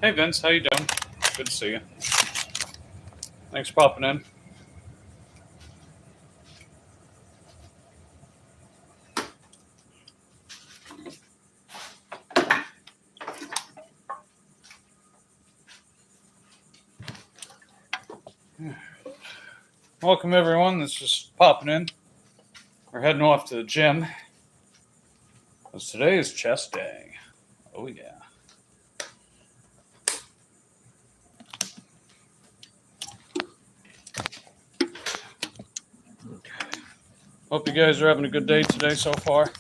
Hey Vince, how you doing? Good to see you. Thanks for popping in. Welcome everyone that's just popping in. We're heading off to the gym, because today is chest day. Oh yeah. Hope you guys are having a good day today so far.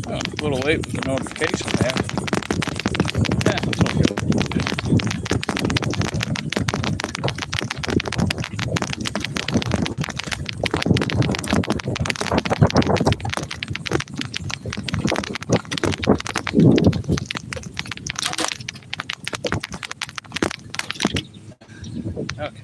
A little late with the notification there. Yeah, that's okay. Okay.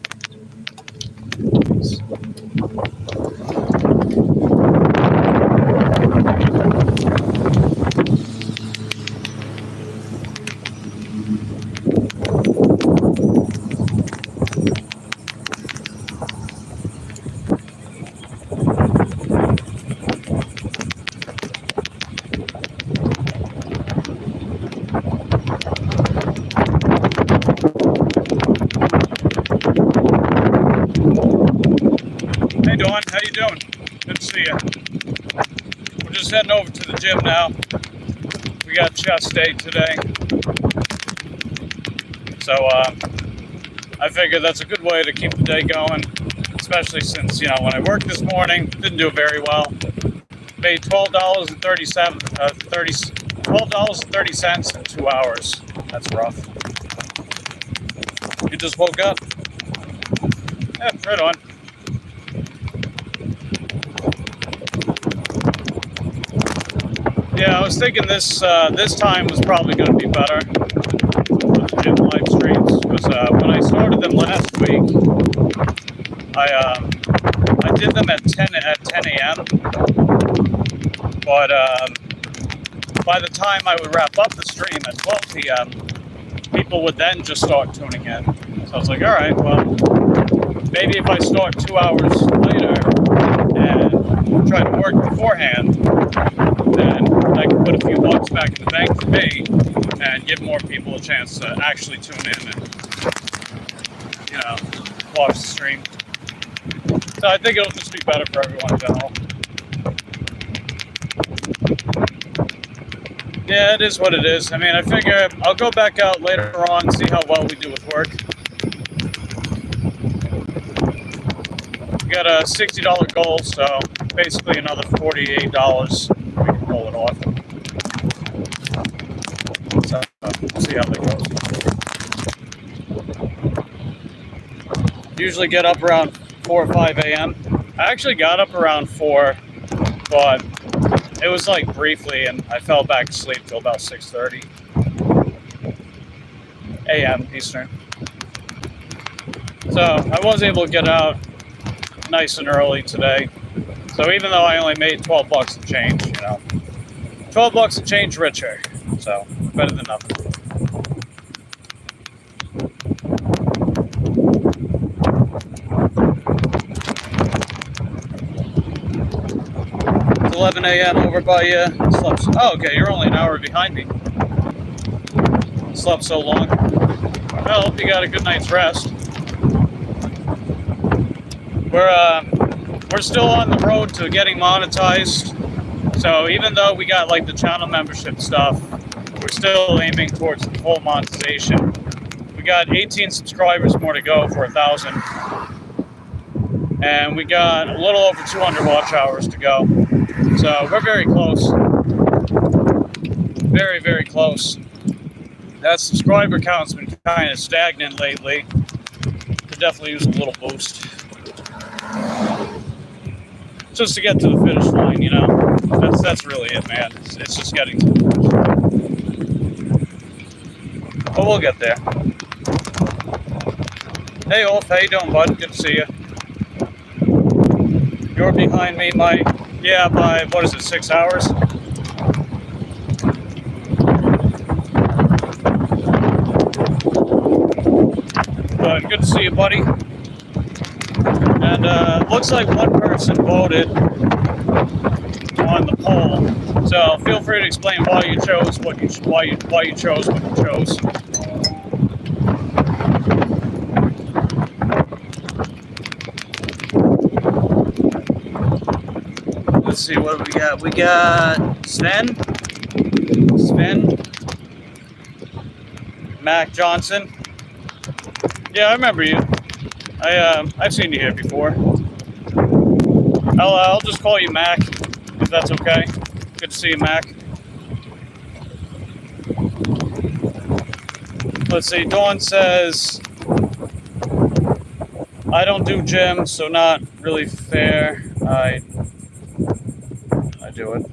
Hey Dawn, how you doing? Good to see you. We're just heading over to the gym now. We got chest day today. So I figured that's a good way to keep the day going, especially since, you know, when I worked this morning, didn't do very well. Made $12.30 in 2 hours. That's rough. You just woke up? Yeah, right on. Yeah, I was thinking this time was probably going to be better with the gym live streams, because when I started them last week, I did them at 10 a.m. But by the time I would wrap up the stream at 12 p.m., people would then just start tuning in. So I was like, all right, well, maybe if I start 2 hours later and try to work beforehand, then I can put a few bucks back in the bank for me and give more people a chance to actually tune in and, you know, watch the stream. So I think it'll just be better for everyone in general. Yeah, it is what it is. I mean, I figure I'll go back out later on and see how well we do with work. We got a $60 goal, so basically another $48 we can pull it off. So we'll see how that goes. Usually get up around 4 or 5 a.m. I actually got up around 4, but it was like briefly, and I fell back to sleep till about 6:30 a.m. Eastern. So I was able to get out nice and early today. So even though I only made 12 bucks and change, you know, 12 bucks and change richer. So better than nothing. It's 11 a.m. over by you. Oh, okay, you're only an hour behind me. Slept so long. Well, hope you got a good night's rest. We're still on the road to getting monetized. So even though we got like the channel membership stuff, we're still aiming towards the full monetization. We got 18 subscribers more to go for 1,000. And we got a little over 200 watch hours to go. So we're very close. Very, very close. That subscriber count's been kind of stagnant lately. Could definitely use a little boost. Just to get to the finish line, you know. That's really it, man. It's just getting to the finish line. But we'll get there. Hey, Ulf, how you doing, bud? Good to see you. You're behind me, Mike. Yeah, by, what is it, 6 hours? But good to see you, buddy. And looks like one person voted on the poll. So feel free to explain why you chose what you chose what you chose. Let's see, what do we got? We got Sven, Mac Johnson. Yeah, I remember you. I've seen you here before. I'll just call you Mac, if that's okay. Good to see you, Mac. Let's see, Dawn says, I don't do gym, so not really fair. I do it.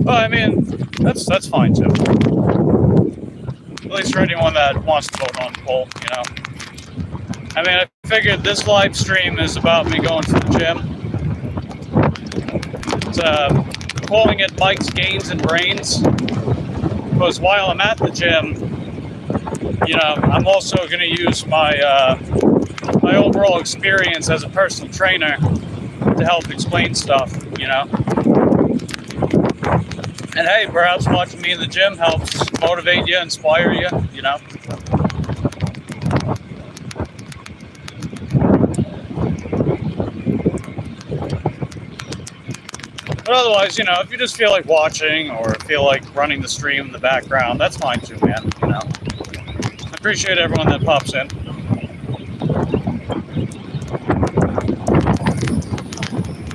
Well, I mean, that's fine too. At least for anyone that wants to vote on the poll, you know. I mean, I figured this live stream is about me going to the gym. It's, calling it Mike's Gainz and Brainz, because while I'm at the gym, you know, I'm also going to use my my overall experience as a personal trainer to help explain stuff, you know. And hey, perhaps watching me in the gym helps motivate you, inspire you, you know. But otherwise, you know, if you just feel like watching or feel like running the stream in the background, that's fine too, man, you know. I appreciate everyone that pops in.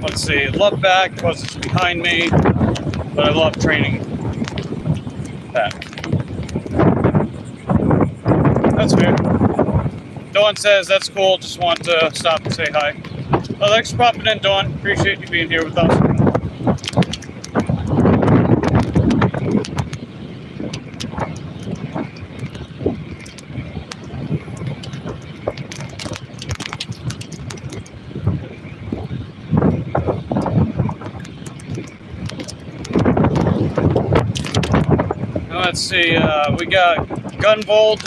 Let's see, love back because it's behind me, but I love training back. That's fair. Dawn says, that's cool, just want to stop and say hi. Well, thanks for popping in, Dawn. Appreciate you being here with us. Let's see, we got Gunvold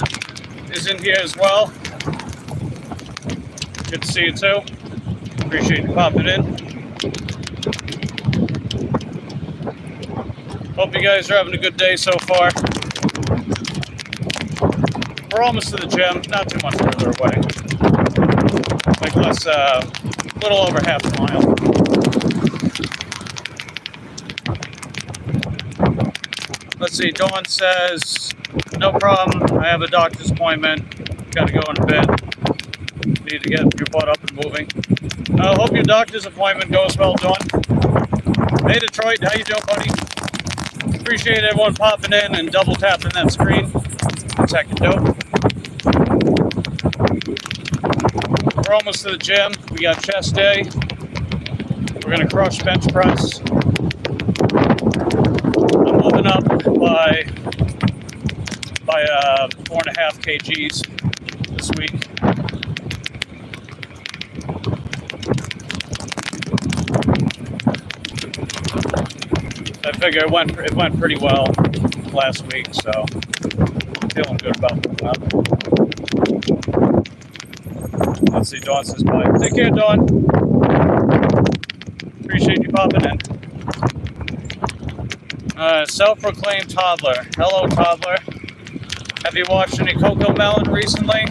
is in here as well. Good to see you too. Appreciate you popping in. Hope you guys are having a good day so far. We're almost to the gym, not too much further away. Like less, a little over half a mile. Let's see, Dawn says, no problem, I have a doctor's appointment, gotta go in bed, need to get your butt up and moving. I hope your doctor's appointment goes well, Dawn. Hey Detroit, how you doing, buddy? Appreciate everyone popping in and double tapping that screen. It's heckin' dope. We're almost to the gym, we got chest day. We're gonna crush bench press. I'm moving up by 4.5 kgs this week. I figure it went pretty well last week, so I'm feeling good about that. Let's see, Dawn says bye. Take care, Dawn. Appreciate you popping in. Self-proclaimed toddler. Hello, toddler. Have you watched any Coco Melon recently?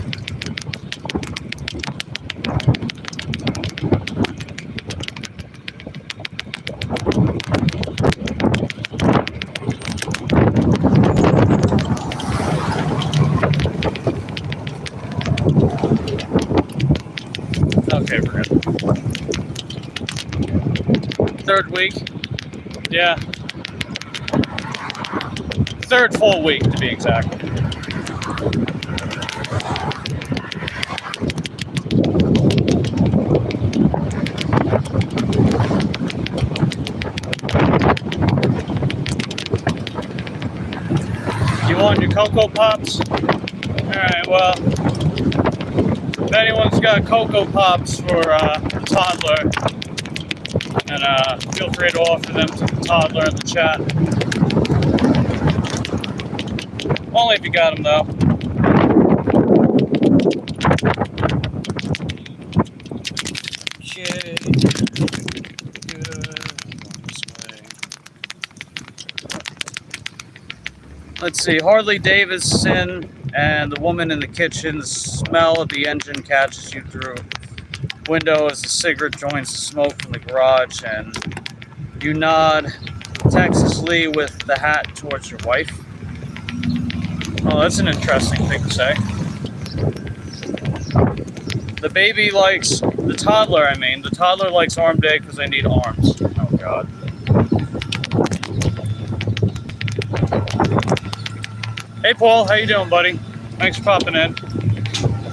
Okay, we're good. Third week. Yeah. third full week to be exact. You want your Cocoa Pops? Alright, well, if anyone's got Cocoa Pops for a toddler, and feel free to offer them to the toddler in the chat. Only if you got them, though. Okay. Good. This way. Let's see. Harley Davidson and the woman in the kitchen. The smell of the engine catches you through window as the cigarette joins the smoke from the garage, and you nod Texas Lee with the hat towards your wife. Oh, that's an interesting thing to say. The baby likes, the toddler likes arm day because they need arms. Oh God. Hey Paul, how you doing, buddy? Thanks for popping in.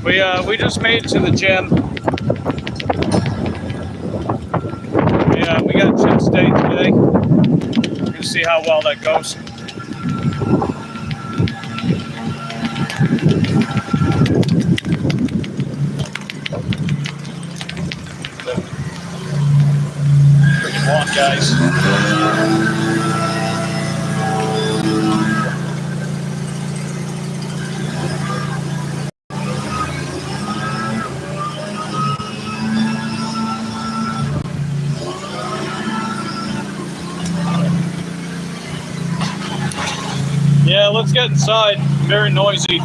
We just made it to the gym. We got chest day today. We'll see how well that goes. Freaking walk, guys. Yeah, let's get inside. Very noisy.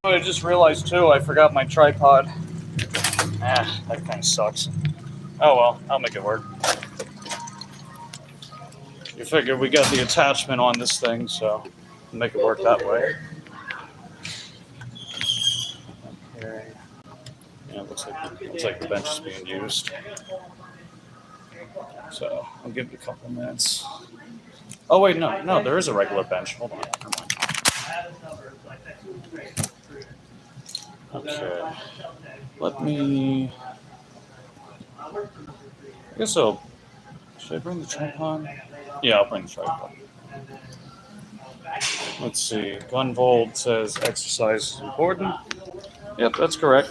I just realized too, I forgot my tripod. That kind of sucks. Oh well, I'll make it work. You figure we got the attachment on this thing, so I'll make it work that way. Okay. Yeah, looks like the bench is being used. So I'll give it a couple minutes. Oh wait, no, there is a regular bench. Hold on. Okay. Let me. I guess I'll. Should I bring the tripod? Yeah, I'll bring the tripod. Let's see. Gunvold says exercise is important. Yep, that's correct.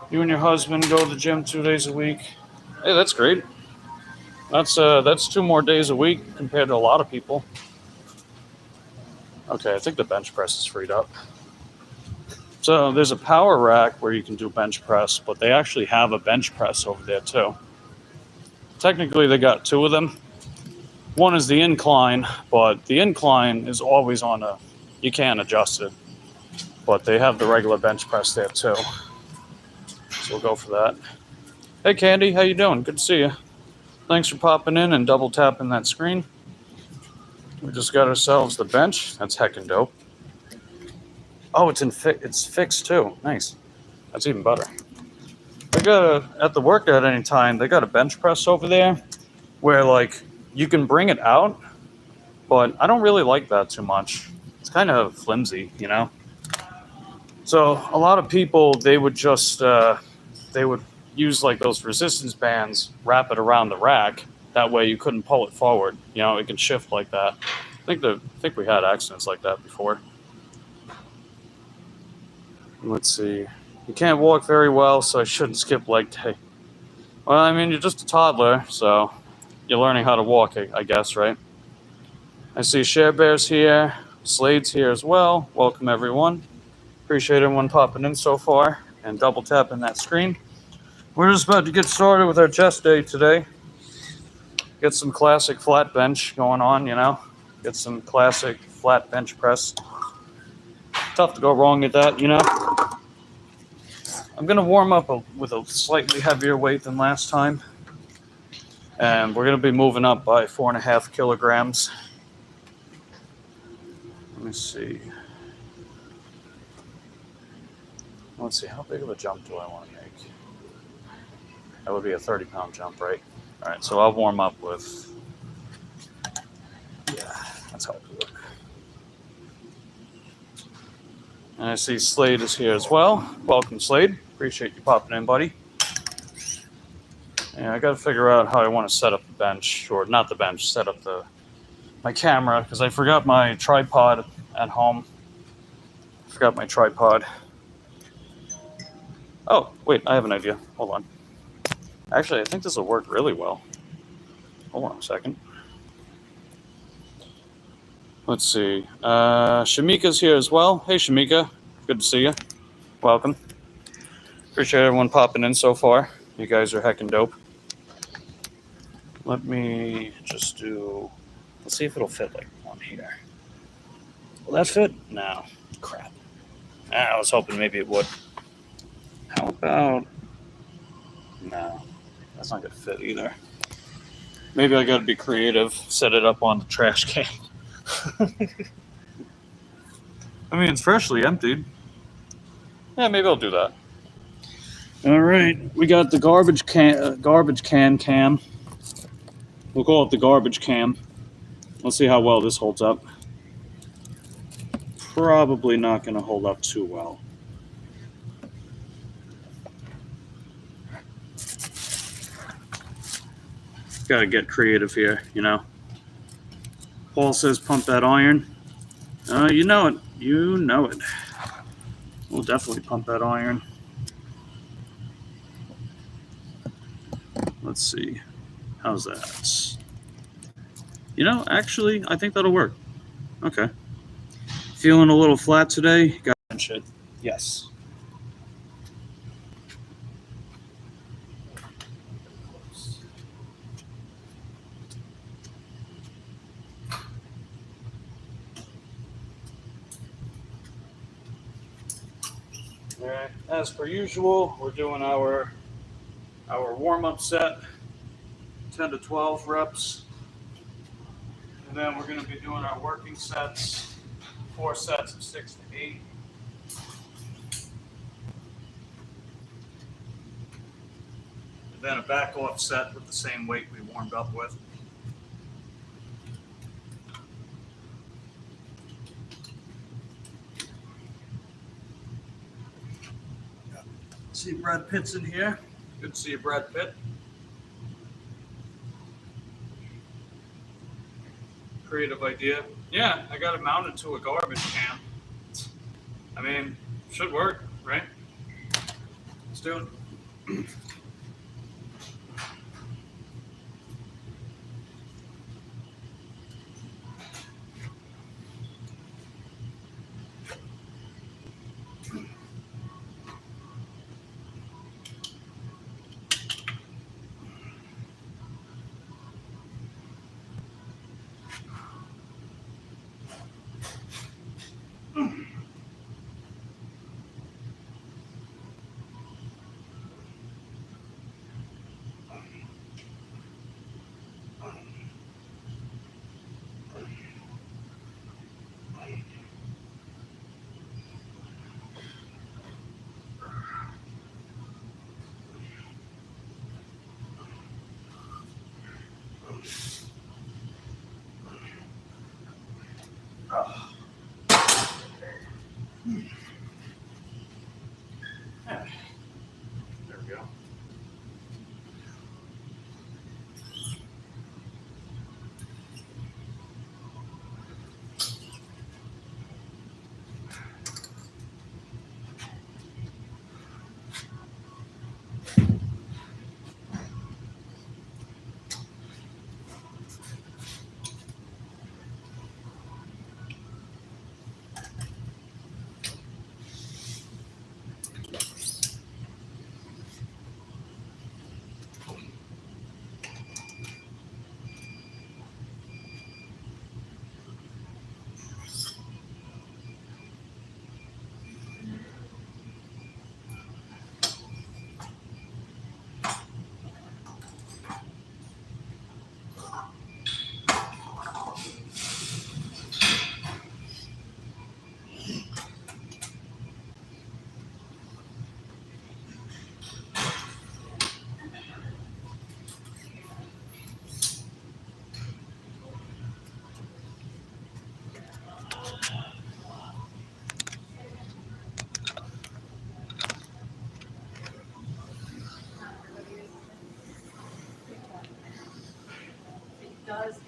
You and your husband go to the gym 2 days a week. Hey, that's great. That's 2 more days a week compared to a lot of people. Okay, I think the bench press is freed up. So there's a power rack where you can do bench press, but they actually have a bench press over there too. Technically, they got 2 of them. One is the incline, but the incline is always on you can't adjust it. But they have the regular bench press there too. So we'll go for that. Hey Candy, how you doing? Good to see you. Thanks for popping in and double tapping that screen. We just got ourselves the bench. That's heckin' dope. Oh, it's fixed too. Nice. That's even better. They got at the workout anytime. They got a bench press over there, where like you can bring it out, but I don't really like that too much. It's kind of flimsy, you know. So a lot of people they would just they would use like those resistance bands, wrap it around the rack. That way you couldn't pull it forward. You know, it can shift like that. I think we had accidents like that before. Let's see. You can't walk very well, so I shouldn't skip leg day. Well, I mean, you're just a toddler, so you're learning how to walk, I guess, right? I see Share Bears here. Slade's here as well. Welcome, everyone. Appreciate everyone popping in so far and double tapping that screen. We're just about to get started with our chest day today. Get some classic flat bench going on, you know. Get some classic flat bench press. Tough to go wrong at that, you know. I'm going to warm up with a slightly heavier weight than last time. And we're going to be moving up by 4.5 kilograms. Let me see. Let's see, how big of a jump do I want to make? That would be a 30-pound jump, right? All right, so I'll warm up with, yeah, that's how I'll do it. And I see Slade is here as well. Welcome, Slade. Appreciate you popping in, buddy. Yeah, I got to figure out how I want to set up the bench, or not the bench, set up my camera, because I forgot my tripod at home. Forgot my tripod. Oh, wait, I have an idea. Hold on. Actually, I think this will work really well. Hold on a second. Let's see. Shamika's here as well. Hey, Shamika. Good to see you. Welcome. Appreciate everyone popping in so far. You guys are heckin' dope. Let me just do... Let's see if it'll fit like one here. Will that fit? No. Crap. I was hoping maybe it would. How about... No. That's not going to fit either. Maybe I got to be creative. Set it up on the trash can. I mean, it's freshly emptied. Yeah, maybe I'll do that. All right, we got the garbage can cam. We'll call it the garbage cam. Let's see how well this holds up. Probably not going to hold up too well. Got to get creative here, you know. Paul says pump that iron. You know it. You know it. We'll definitely pump that iron. Let's see. How's that? You know, actually, I think that'll work. Okay. Feeling a little flat today? Got shit. Yes. All right. As per usual, we're doing our warm-up set, 10 to 12 reps. And then we're going to be doing our working sets, 4 sets of 6 to 8. And then a back off set with the same weight we warmed up with. See Brad Pitt's in here. Good to see you, Brad Pitt. Creative idea. Yeah, I got it mounted to a garbage can. I mean, should work, right? Let's do it. Yeah. There we go.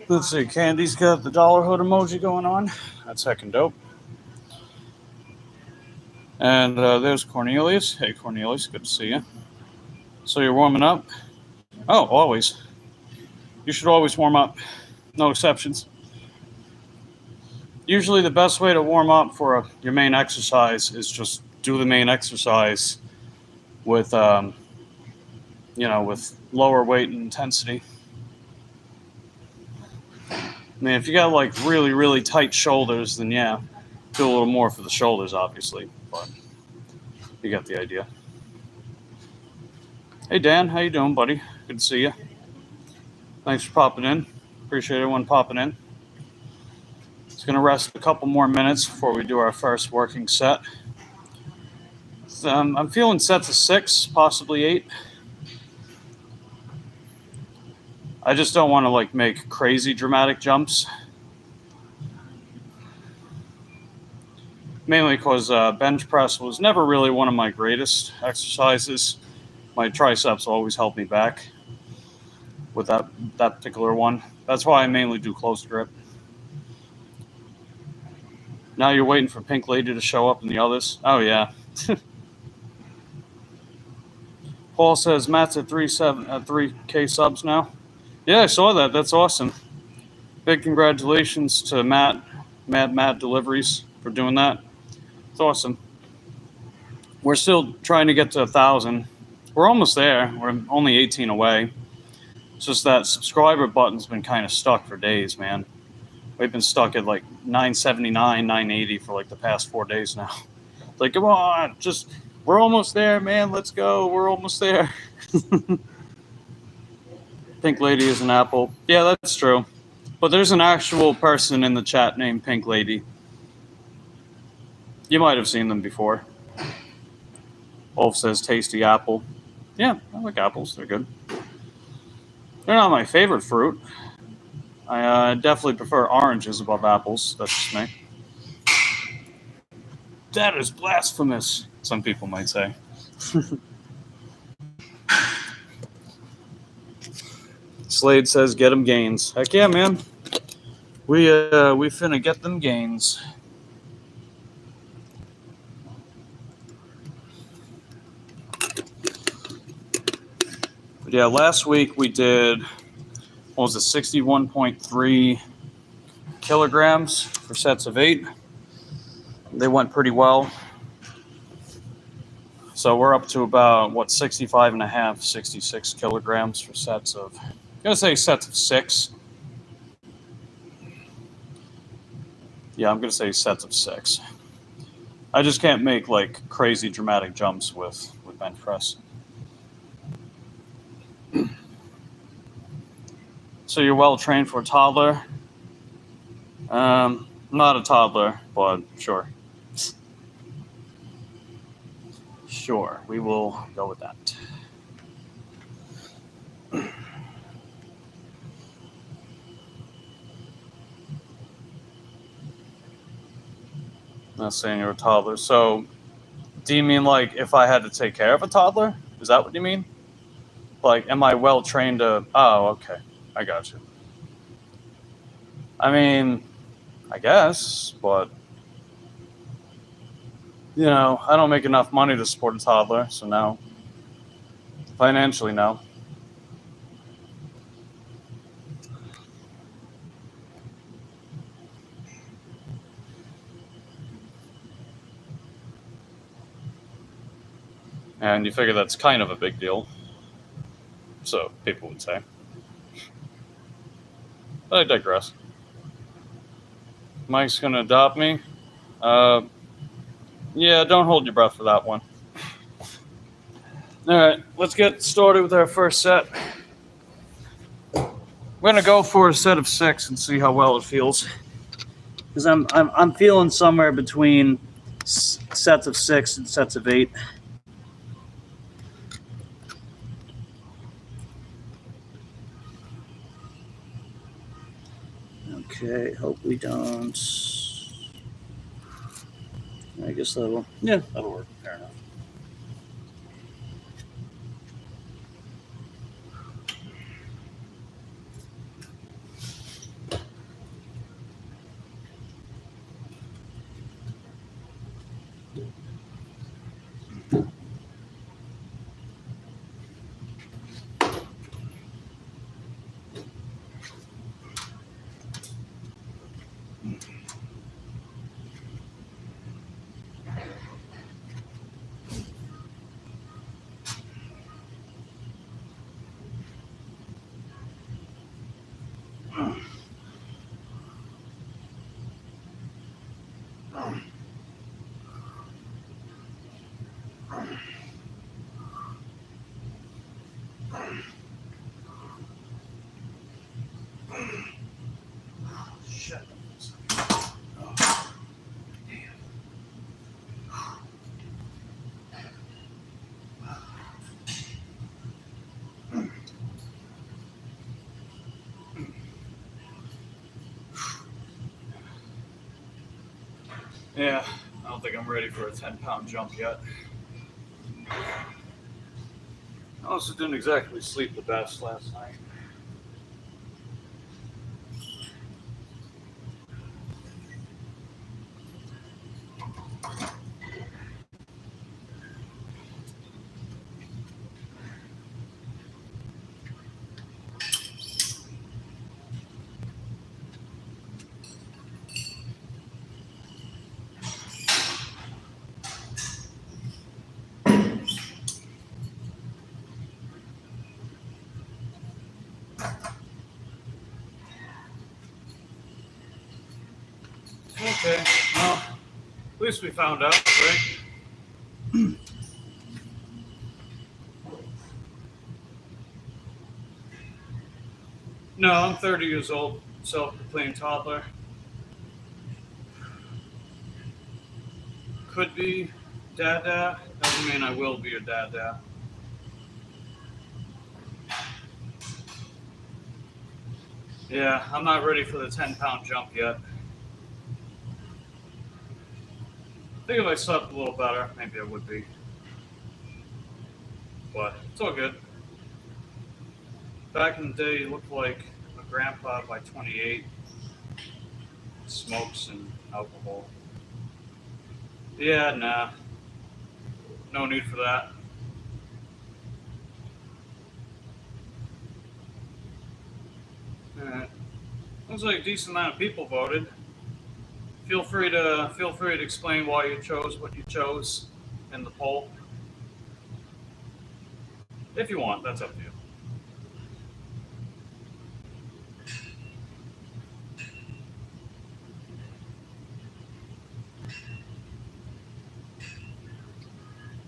Let's see, Candy's got the dollar hood emoji going on. That's heckin' dope. And there's Cornelius. Hey, Cornelius, good to see you. So you're warming up? Oh, always. You should always warm up. No exceptions. Usually the best way to warm up for your main exercise is just do the main exercise with, with lower weight and intensity. I mean, if you got like really, really tight shoulders, then yeah, do a little more for the shoulders, obviously. But you got the idea. Hey, Dan, how you doing, buddy? Good to see you. Thanks for popping in. Appreciate everyone popping in. It's going to rest a couple more minutes before we do our first working set. I'm feeling sets of 6, possibly 8. I just don't want to like make crazy dramatic jumps. Mainly because bench press was never really one of my greatest exercises. My triceps always held me back with that particular one. That's why I mainly do close grip. Now you're waiting for Pink Lady to show up in the others. Oh yeah. Paul says Matt's at 3K subs now. Yeah, I saw that. That's awesome. Big congratulations to Matt Deliveries for doing that. It's awesome. We're still trying to get to 1,000. We're almost there. We're only 18 away. It's just that subscriber button's been kind of stuck for days, man. We've been stuck at like 979, 980 for like the past 4 days now. Like, come on, we're almost there, man. Let's go. We're almost there. Pink Lady is an apple. Yeah, that's true. But there's an actual person in the chat named Pink Lady. You might have seen them before. Wolf says tasty apple. Yeah, I like apples. They're good. They're not my favorite fruit. I definitely prefer oranges above apples. That's just me. That is blasphemous, some people might say. Slade says get them Gainz. Heck yeah, man. We finna get them Gainz. But yeah, last week we did, what was it, 61.3 kilograms for sets of 8. They went pretty well. So we're up to about, 65 and a half, 66 kilograms for sets of, I'm going to say sets of 6. Yeah, I'm going to say sets of 6. I just can't make like crazy dramatic jumps with bench press. So you're well trained for a toddler? Not a toddler, but sure. Sure, we will go with that. Not saying you're a toddler. So, do you mean like if I had to take care of a toddler? Is that what you mean? Like, am I well trained to... Oh, okay. I got you. I mean, I guess, but... You know, I don't make enough money to support a toddler, so no. Financially, no. And you figure that's kind of a big deal. So, people would say. But I digress. Mike's going to adopt me. Yeah, don't hold your breath for that one. All right, let's get started with our first set. We're going to go for a set of 6 and see how well it feels. Because I'm feeling somewhere between sets of 6 and sets of 8. Okay, hope we don't. I guess that'll work. Fair enough. Yeah, I don't think I'm ready for a 10-pound jump yet. I also didn't exactly sleep the best last night. Okay, well, at least we found out, right? No, I'm 30 years old, self-proclaimed toddler. Could be dada, doesn't mean I will be a dada. Yeah, I'm not ready for the 10-pound jump yet. I think if I slept a little better, maybe I would be. But it's all good. Back in the day, you looked like a grandpa by 28. Smokes and alcohol. Yeah, nah. No need for that. Alright. Looks like a decent amount of people voted. Feel free to explain why you chose what you chose in the poll. If you want, that's up to you.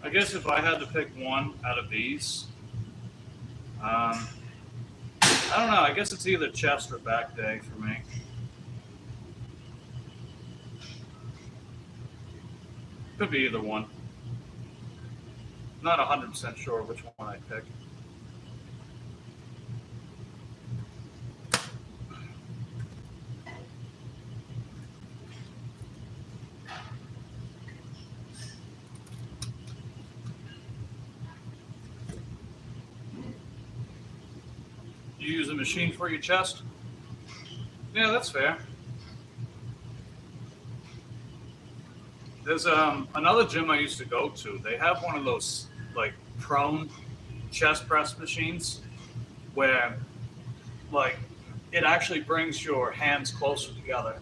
I guess if I had to pick one out of these, I don't know. I guess it's either chest or back day for me. Could be either one. Not 100% sure which one I'd pick. You use a machine for your chest? Yeah, that's fair. There's another gym I used to go to. They have one of those like prone chest press machines where like it actually brings your hands closer together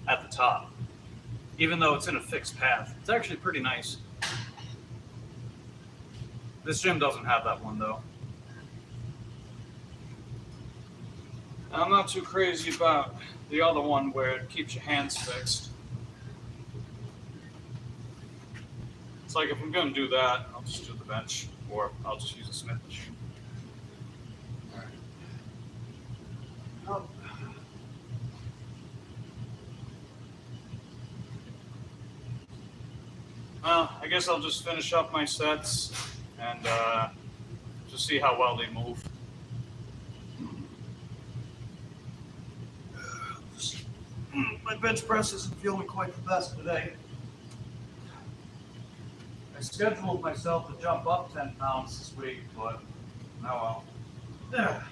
at the top, even though it's in a fixed path. It's actually pretty nice. This gym doesn't have that one though. I'm not too crazy about the other one where it keeps your hands fixed. It's like if I'm going to do that, I'll just do the bench, or I'll just use a Smith machine. All right. Well, I guess I'll just finish up my sets and just see how well they move. My bench press isn't feeling quite the best today. I scheduled myself to jump up 10 pounds this week, but oh well. Yeah,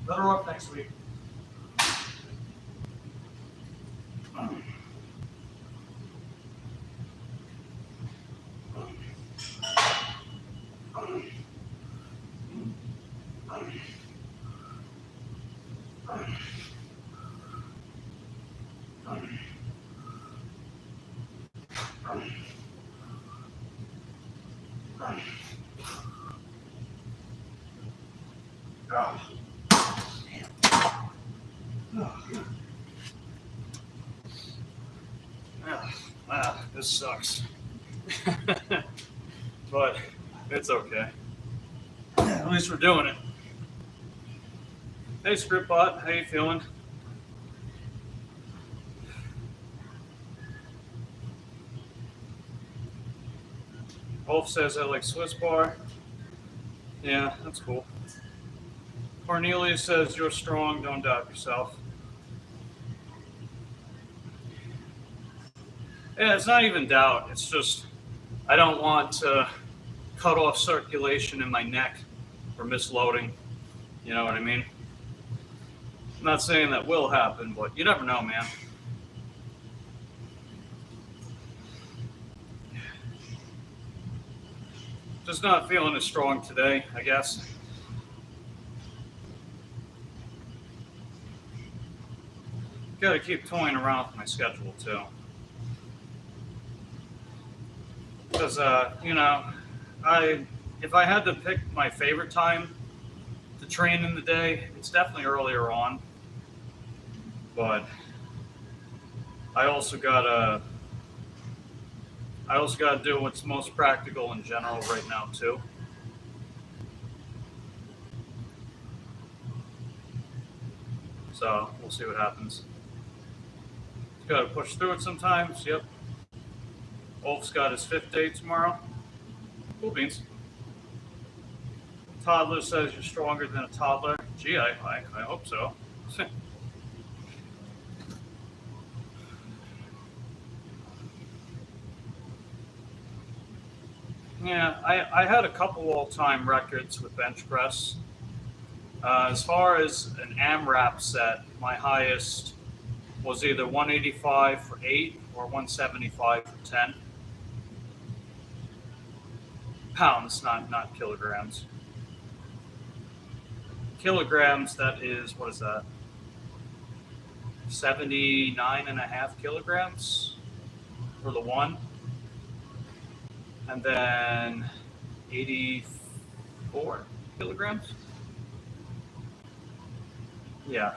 better off next week. This sucks. But it's okay. At least we're doing it. Hey, Scriptbot, how you feeling? Wolf says I like Swiss bar. Yeah, that's cool. Cornelia says you're strong, don't doubt yourself. Yeah, it's not even doubt. It's just I don't want to cut off circulation in my neck for misloading. You know what I mean? I'm not saying that will happen, but you never know, man. Just not feeling as strong today, I guess. Got to keep toying around with my schedule too. Because, you know, if I had to pick my favorite time to train in the day, it's definitely earlier on. But I also gotta do what's most practical in general right now too. So we'll see what happens. Just gotta push through it sometimes. Yep. Wolf's got his 5th day tomorrow. Cool beans. Toddler says you're stronger than a toddler. Gee, I hope so. Yeah, I had a couple all-time records with bench press. As far as an AMRAP set, my highest was either 185 for 8 or 175 for 10 pounds, not kilograms. Kilograms, that is, what is that? 79.5 kilograms for the one. And then 84 kilograms. Yeah.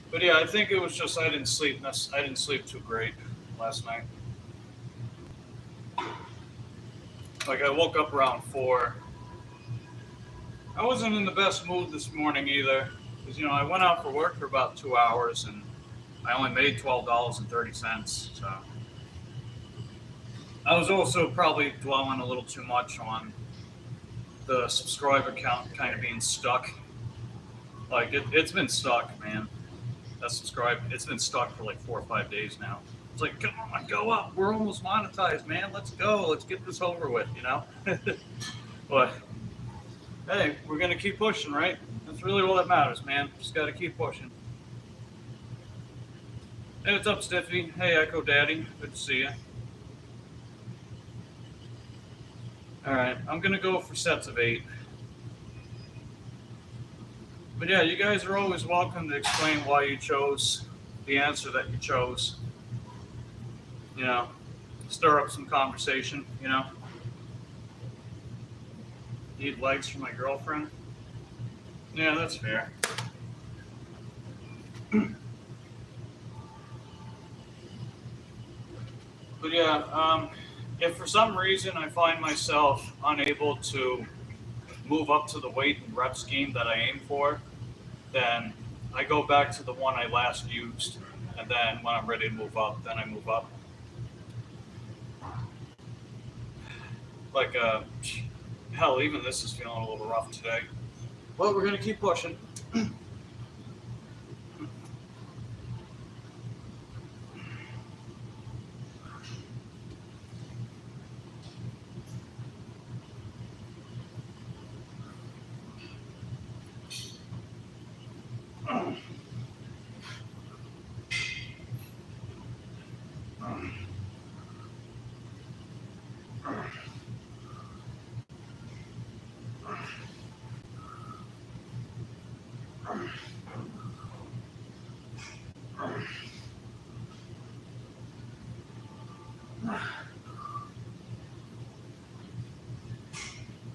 But yeah, I think it was just I didn't sleep too great last night. Like I woke up around 4. I wasn't in the best mood this morning either, because you know I went out for work for about 2 hours and I only made $12.30. So I was also probably dwelling a little too much on the subscriber count kind of being stuck. Like it's been stuck, man. It's been stuck for like 4 or 5 days now. It's like, come on, go up. We're almost monetized, man. Let's go. Let's get this over with, you know? But hey, we're going to keep pushing, right? That's really all that matters, man. Just got to keep pushing. Hey, what's up, Stiffy? Hey, Echo Daddy. Good to see you. All right, I'm going to go for sets of 8. But yeah, you guys are always welcome to explain why you chose the answer that you chose. You know, stir up some conversation, you know. Need legs for my girlfriend? Yeah, that's fair. But yeah, if for some reason I find myself unable to move up to the weight and rep scheme that I aim for, then I go back to the one I last used, and then when I'm ready to move up, then I move up. Like, hell, even this is feeling a little rough today. Well, we're going to keep pushing.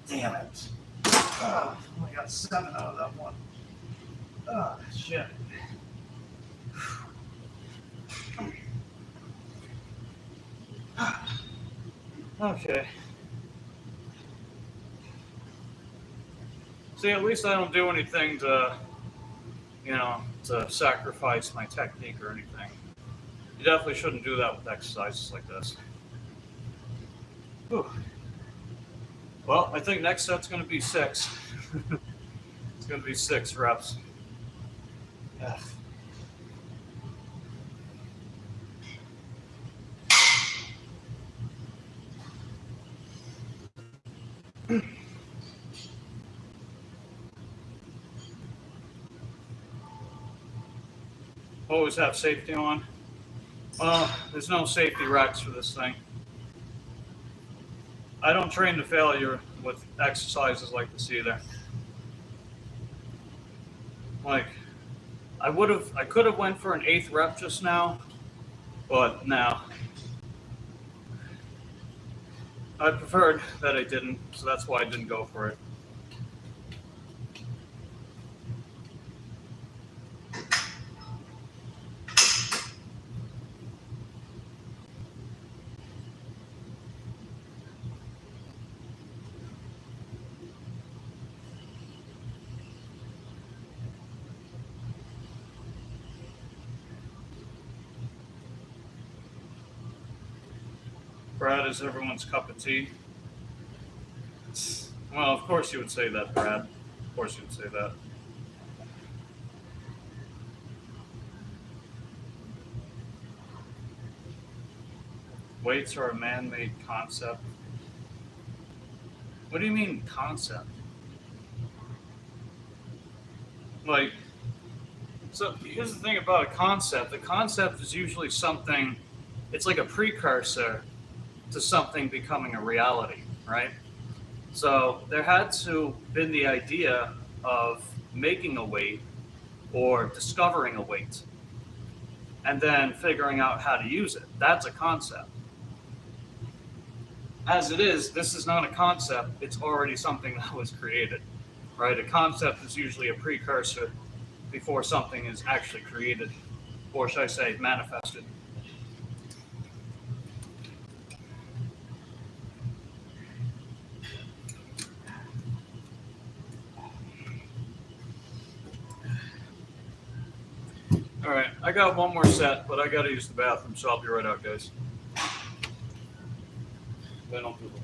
Damn it. I only got 7 out of that one. Oh, shit. Okay. See, at least I don't do anything to, you know, to sacrifice my technique or anything. You definitely shouldn't do that with exercises like this. Whew. Well, I think next set's going to be 6. It's going to be 6 reps. Ugh. Always have safety on. Well, there's no safety racks for this thing. I don't train to failure with exercises like this either. Like, I could have went for an 8th rep just now, but no. I preferred that I didn't, so that's why I didn't go for it. Brad is everyone's cup of tea. Well, of course you would say that, Brad. Of course you would say that. Weights are a man-made concept. What do you mean, concept? Like, so here's the thing about a concept. The concept is usually something, it's like a precursor to something becoming a reality, right? So there had to been the idea of making a weight or discovering a weight and then figuring out how to use it. That's a concept. As it is, this is not a concept. It's already something that was created, right? A concept is usually a precursor before something is actually created, or should I say manifested. All right, I got one more set, but I got to use the bathroom, so I'll be right out, guys. Then I'll do the one.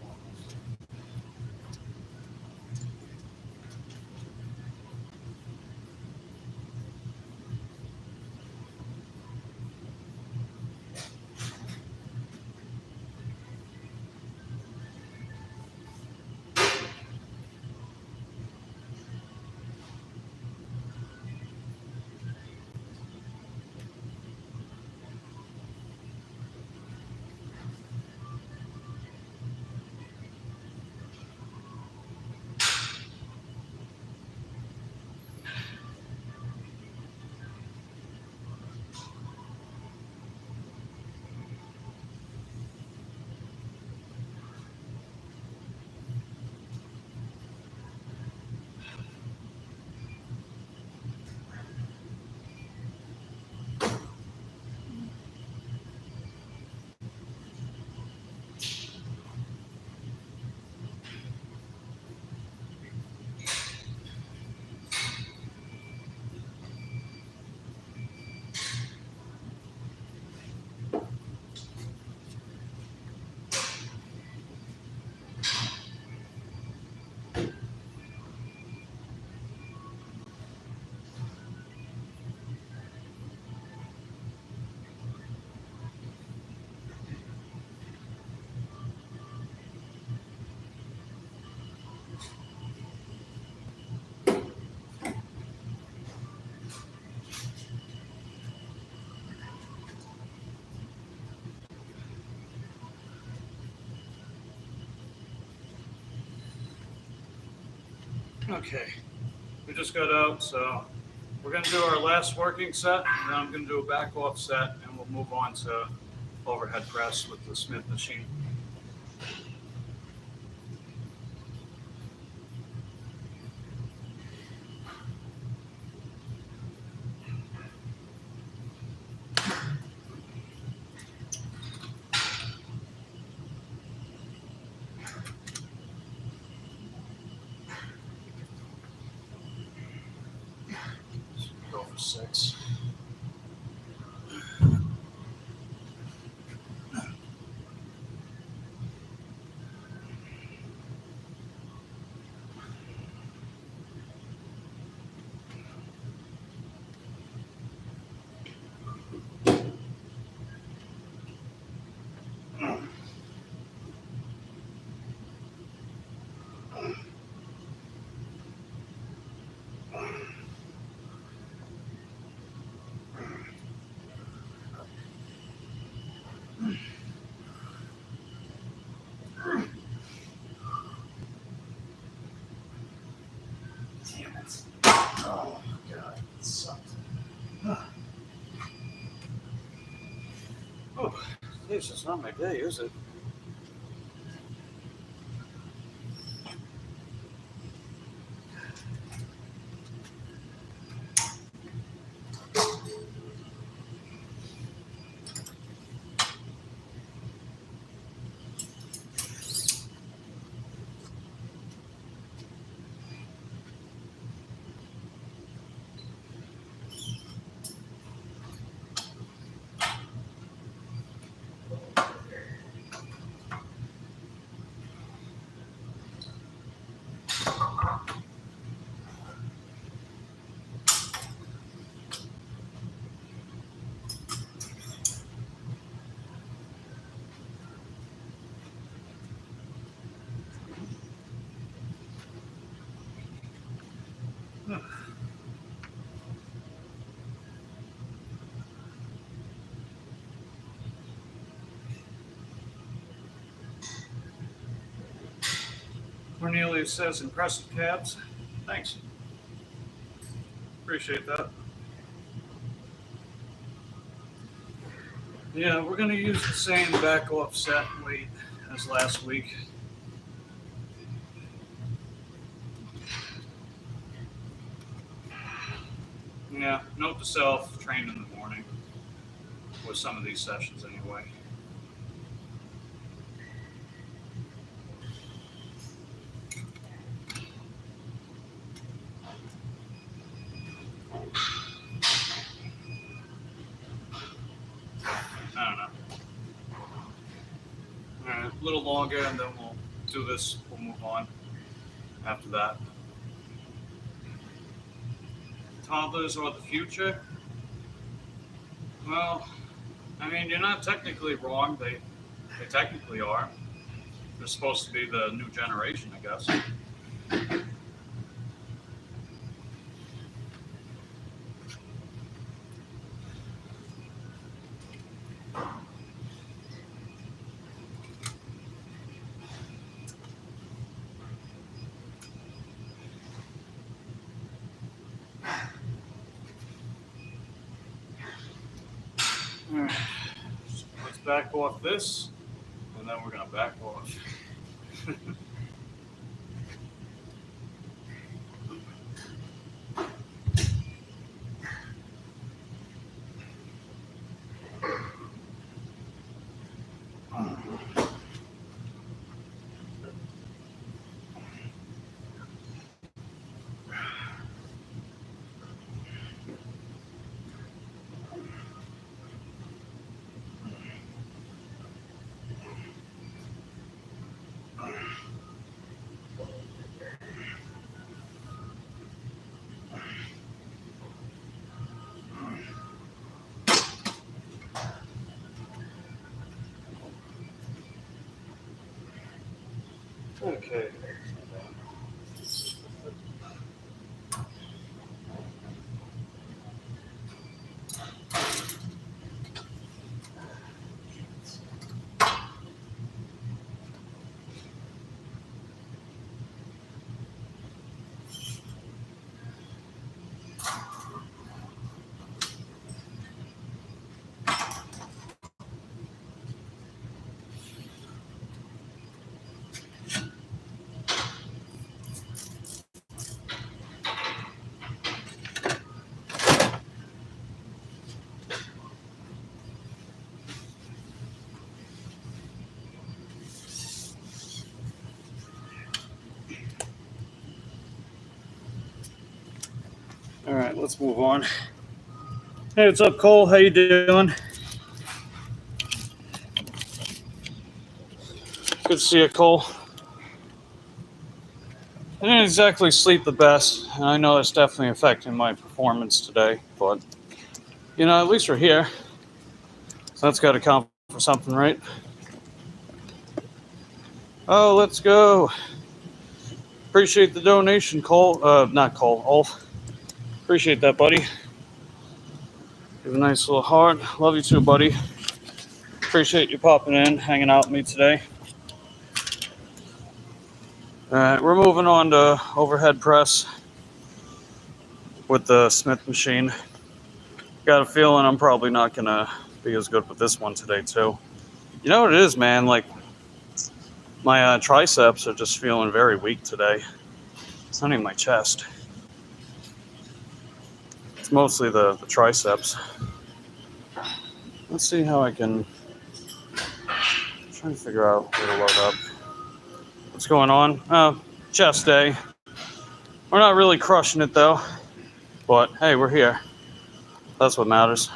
Okay, we just got out, so we're going to do our last working set, and then I'm going to do a back off set, and we'll move on to overhead press with the Smith machine. Go for 6. Oh, this is not my day, is it? Cornelius says impressive cabs. Thanks. Appreciate that. Yeah, we're going to use the same back offset weight as last week. Yeah, note to self, train in the morning with some of these sessions anyway. I don't know. All right, a little longer and then we'll do this. We'll move on after that. Toddlers are the future. Well, I mean, you're not technically wrong. They technically are. They're supposed to be the new generation, I guess. All right. Let's back off this, and then we're going to back off. Okay. All right, let's move on. Hey, what's up, Cole? How you doing? Good to see you, Cole. I didn't exactly sleep the best, and I know it's definitely affecting my performance today, but, you know, at least we're here. So that's got to count for something, right? Oh, let's go. Appreciate the donation, Cole. Not Cole, Ulf. Appreciate that, buddy. Give a nice little heart. Love you too, buddy. Appreciate you popping in, hanging out with me today. All right, we're moving on to overhead press with the Smith machine. Got a feeling I'm probably not going to be as good with this one today too. You know what it is, man? Like my triceps are just feeling very weak today. It's not even my chest. It's mostly the triceps. Let's see how I can. I'm trying to figure out where to load up. What's going on? Chest day. We're not really crushing it though, but hey, we're here. That's what matters.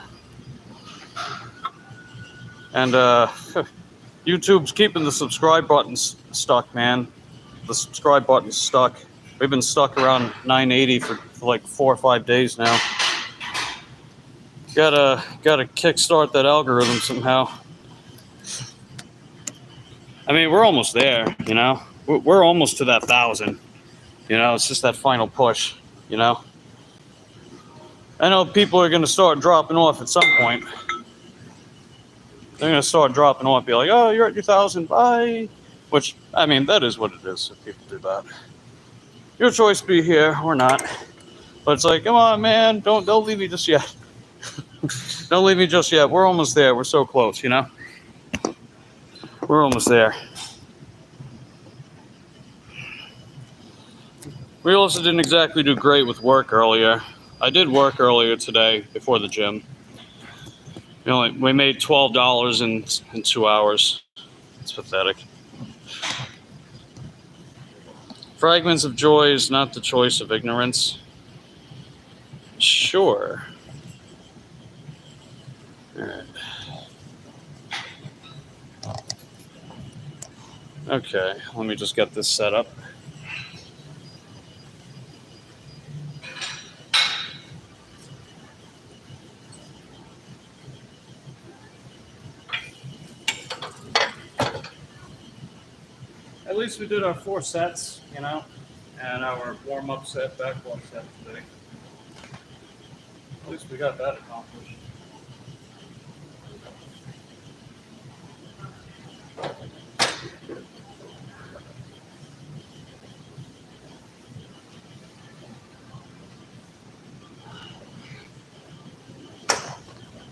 And YouTube's keeping the subscribe button stuck, man. The subscribe button's stuck. We've been stuck around 980 for like 4 or 5 days now. Gotta kickstart that algorithm somehow. I mean, we're almost there, you know. We're almost to that 1,000. You know, it's just that final push, you know. I know people are gonna start dropping off at some point. They're gonna start dropping off, be like, "Oh, you're at your 1,000, bye." Which, I mean, that is what it is if people do that. Your choice, be here or not. But it's like, come on, man, don't leave me just yet. Don't leave me just yet. We're almost there. We're so close, you know. We're almost there. We also didn't exactly do great with work earlier. I did work earlier today before the gym. You know, we made $12 in 2 hours. It's pathetic. Fragments of joy is not the choice of ignorance. Sure. All right. Okay, let me just get this set up. At least we did our 4 sets, you know, and our warm-up set, back-up set today. At least we got that accomplished.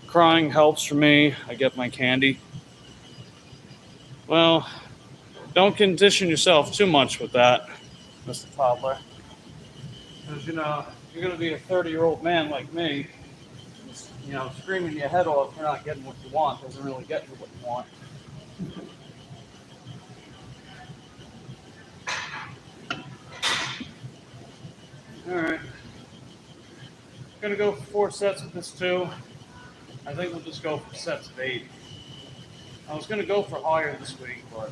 Crying helps for me. I get my candy. Well, don't condition yourself too much with that, Mr. Toddler. Because, you know, you're going to be a 30-year-old man like me, you know, screaming your head off, you're not getting what you want, doesn't really get you what you want. Alright. Going to go for 4 sets with this too. I think we'll just go for sets of 8. I was going to go for higher this week, but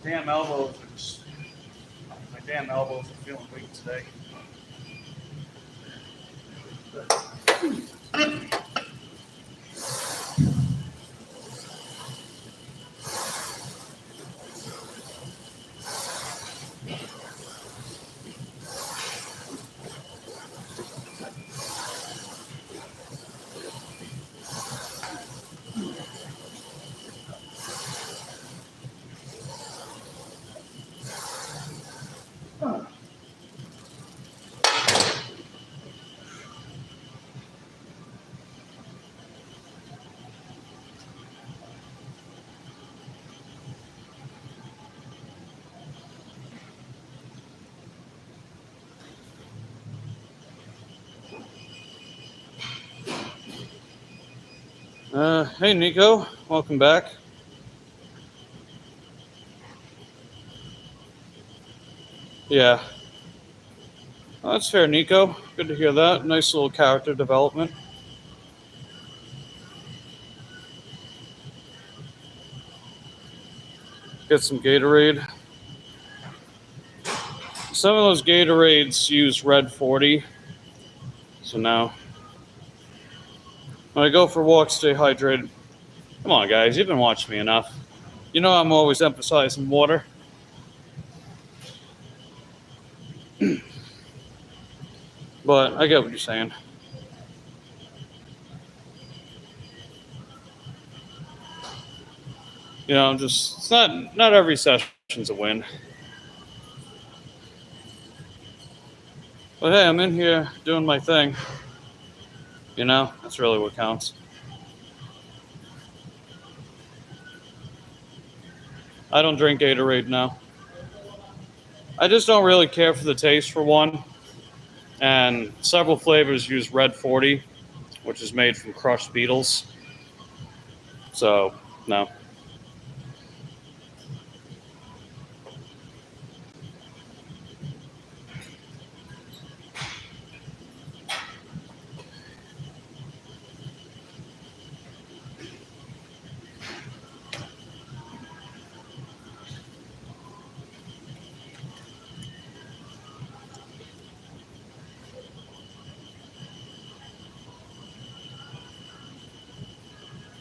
damn elbows are just, my damn elbows are feeling weak today. Hey Nico, welcome back. Yeah. Oh, that's fair, Nico. Good to hear that. Nice little character development. Get some Gatorade. Some of those Gatorades use Red 40. So now, when I go for walks, stay hydrated. Come on, guys. You've been watching me enough. You know I'm always emphasizing water. But I get what you're saying. You know, just it's not every session's a win. But hey, I'm in here doing my thing. You know, that's really what counts. I don't drink Gatorade now. I just don't really care for the taste, for one. And several flavors use Red 40, which is made from crushed beetles. So, no.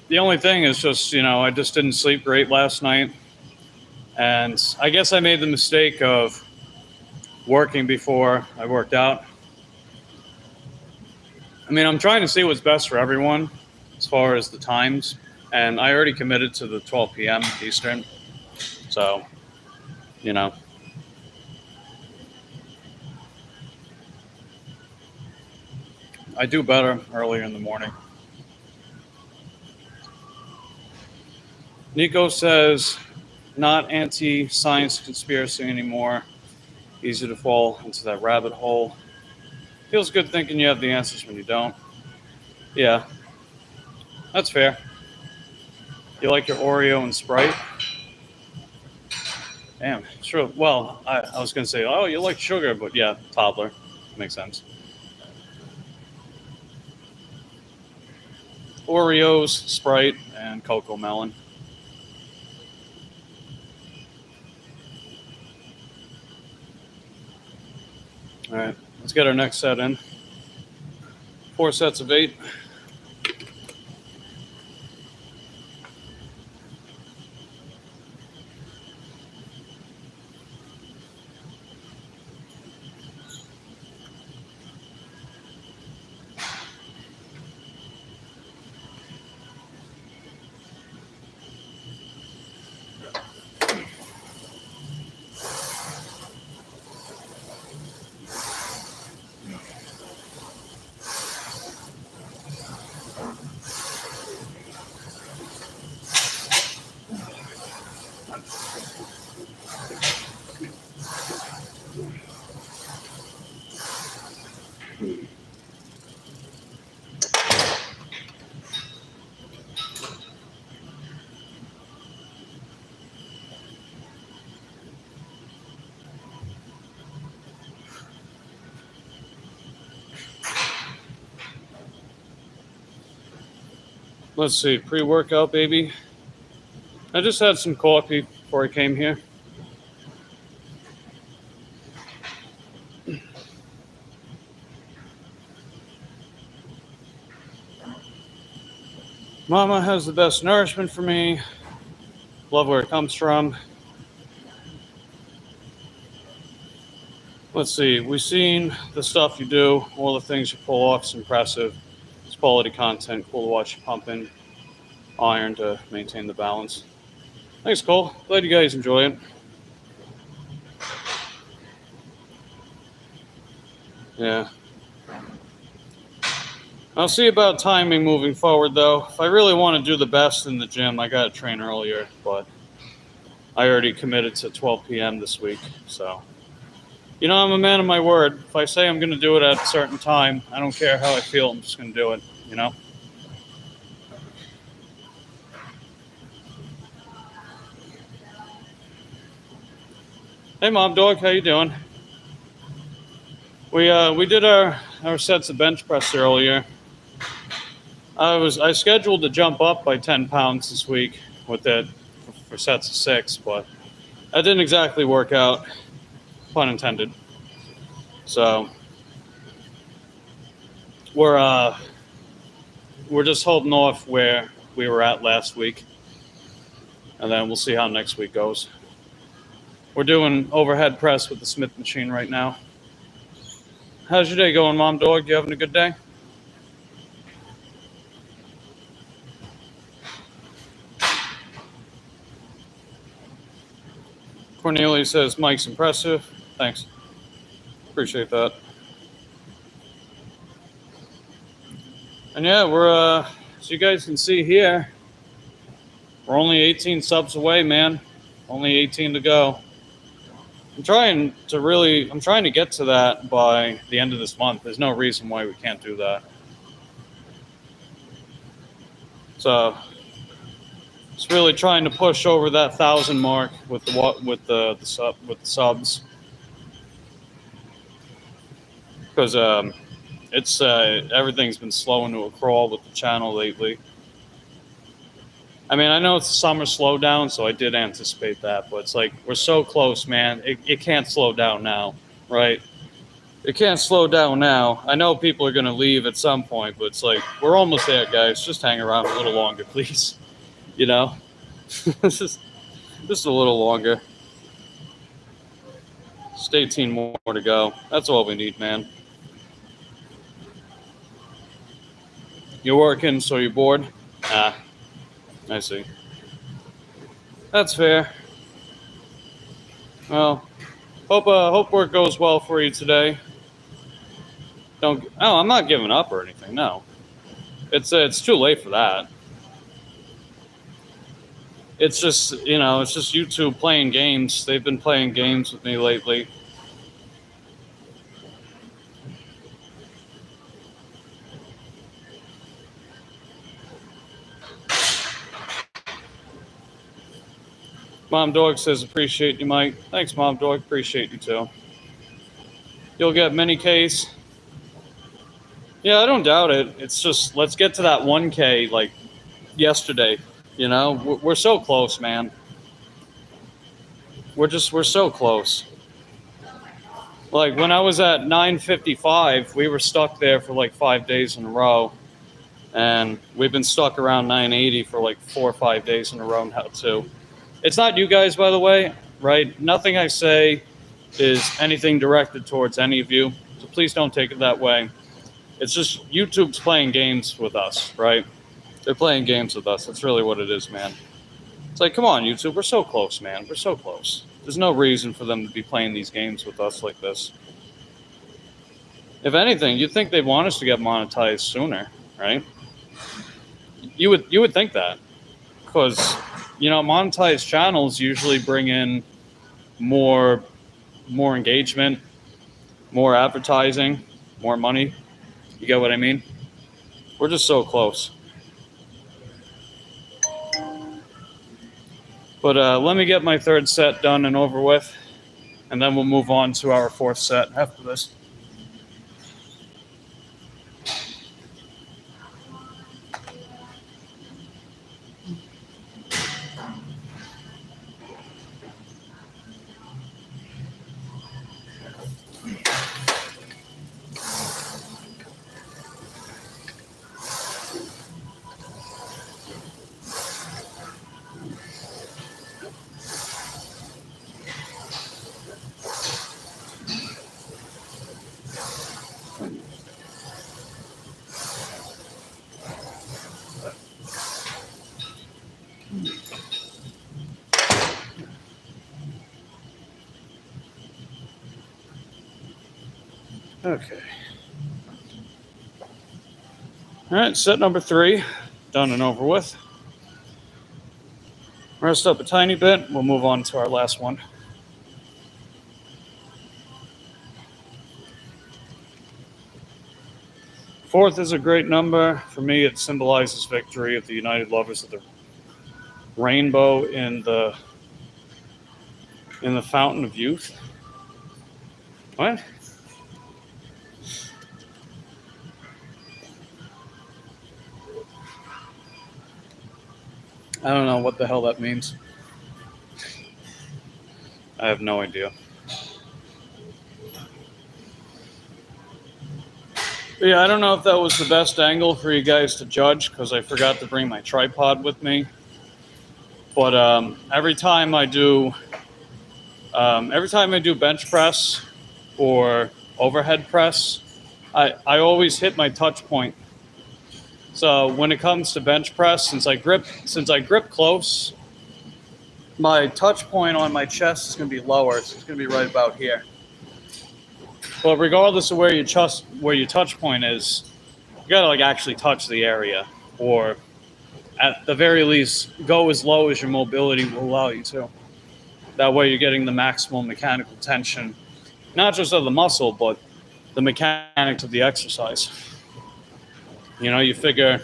The only thing is just, I just didn't sleep great last night. And I guess I made the mistake of working before I worked out. I mean, I'm trying to see what's best for everyone as far as the times. And I already committed to the 12 p.m. Eastern. So, I do better earlier in the morning. Nico says, not anti-science conspiracy anymore. Easy to fall into that rabbit hole. Feels good thinking you have the answers when you don't. Yeah, that's fair. You like your Oreo and Sprite? Damn, sure. Well, I was going to say, oh, you like sugar, but yeah, toddler. Makes sense. Oreos, Sprite, and Cocoa Melon. All right, let's get our next set in. 4 sets of 8. Let's see, pre-workout, baby. I just had some coffee before I came here. Mama has the best nourishment for me. Love where it comes from. Let's see, we've seen the stuff you do, all the things you pull off. It's impressive. It's quality content, cool to watch you pumping iron to maintain the balance. Thanks, Cole. Glad you guys enjoy it. Yeah. I'll see about timing moving forward, though. If I really want to do the best in the gym, I got to train earlier, but I already committed to 12 p.m. this week, so. I'm a man of my word. If I say I'm going to do it at a certain time, I don't care how I feel, I'm just going to do it, Hey, Mom Dog, how you doing? We did our sets of bench press earlier. I scheduled to jump up by 10 pounds this week with it for sets of 6, but that didn't exactly work out, pun intended. So we're just holding off where we were at last week, and then we'll see how next week goes. We're doing overhead press with the Smith machine right now. How's your day going, Mom Dog? You having a good day? Cornelia says Mike's impressive. Thanks. Appreciate that. And yeah, we're as you guys can see here, we're only 18 subs away, man. Only 18 to go. I'm trying to get to that by the end of this month. There's no reason why we can't do that. So, just really trying to push over that 1,000 mark with the subs, because it's everything's been slow into a crawl with the channel lately. I mean, I know it's a summer slowdown, so I did anticipate that, but it's like we're so close, man. It can't slow down now, right? It can't slow down now. I know people are going to leave at some point, but it's like we're almost there, guys. Just hang around a little longer, please. You know? just a little longer. Just 18 more to go. That's all we need, man. You're working, so you're bored? Ah, I see. That's fair. Well, hope work goes well for you today. I'm not giving up or anything. No, it's too late for that. It's just it's just YouTube playing games. They've been playing games with me lately. Mom Dog says, appreciate you, Mike. Thanks, Mom Dog. Appreciate you, too. You'll get many Ks. Yeah, I don't doubt it. It's just, let's get to that 1K, like, yesterday. You know? We're so close, man. We're so close. Like, when I was at 955, we were stuck there for, like, 5 days in a row. And we've been stuck around 980 for, like, 4 or 5 days in a row now, too. It's not you guys, by the way, right? Nothing I say is anything directed towards any of you, so please don't take it that way. It's just YouTube's playing games with us, right? They're playing games with us. That's really what it is, man. It's like, come on, YouTube, we're so close, man. We're so close. There's no reason for them to be playing these games with us like this. If anything, you'd think they'd want us to get monetized sooner, right? You would think that, because monetized channels usually bring in more engagement, more advertising, more money. You get what I mean? We're just so close. But let me get my third set done and over with, and then we'll move on to our fourth set after this. Okay. All right, set number 3, done and over with. Rest up a tiny bit. We'll move on to our last one. Fourth is a great number. For me, it symbolizes victory of the United Lovers of the Rainbow in the Fountain of Youth. What? I don't know what the hell that means. I have no idea. But yeah, I don't know if that was the best angle for you guys to judge, because I forgot to bring my tripod with me. But every time I do bench press or overhead press, I always hit my touch point. So when it comes to bench press, since I grip close, my touch point on my chest is going to be lower. So it's going to be right about here. But regardless of where your touch point is, you got to actually touch the area, or at the very least, go as low as your mobility will allow you to. That way you're getting the maximum mechanical tension, not just of the muscle, but the mechanics of the exercise. You know, you figure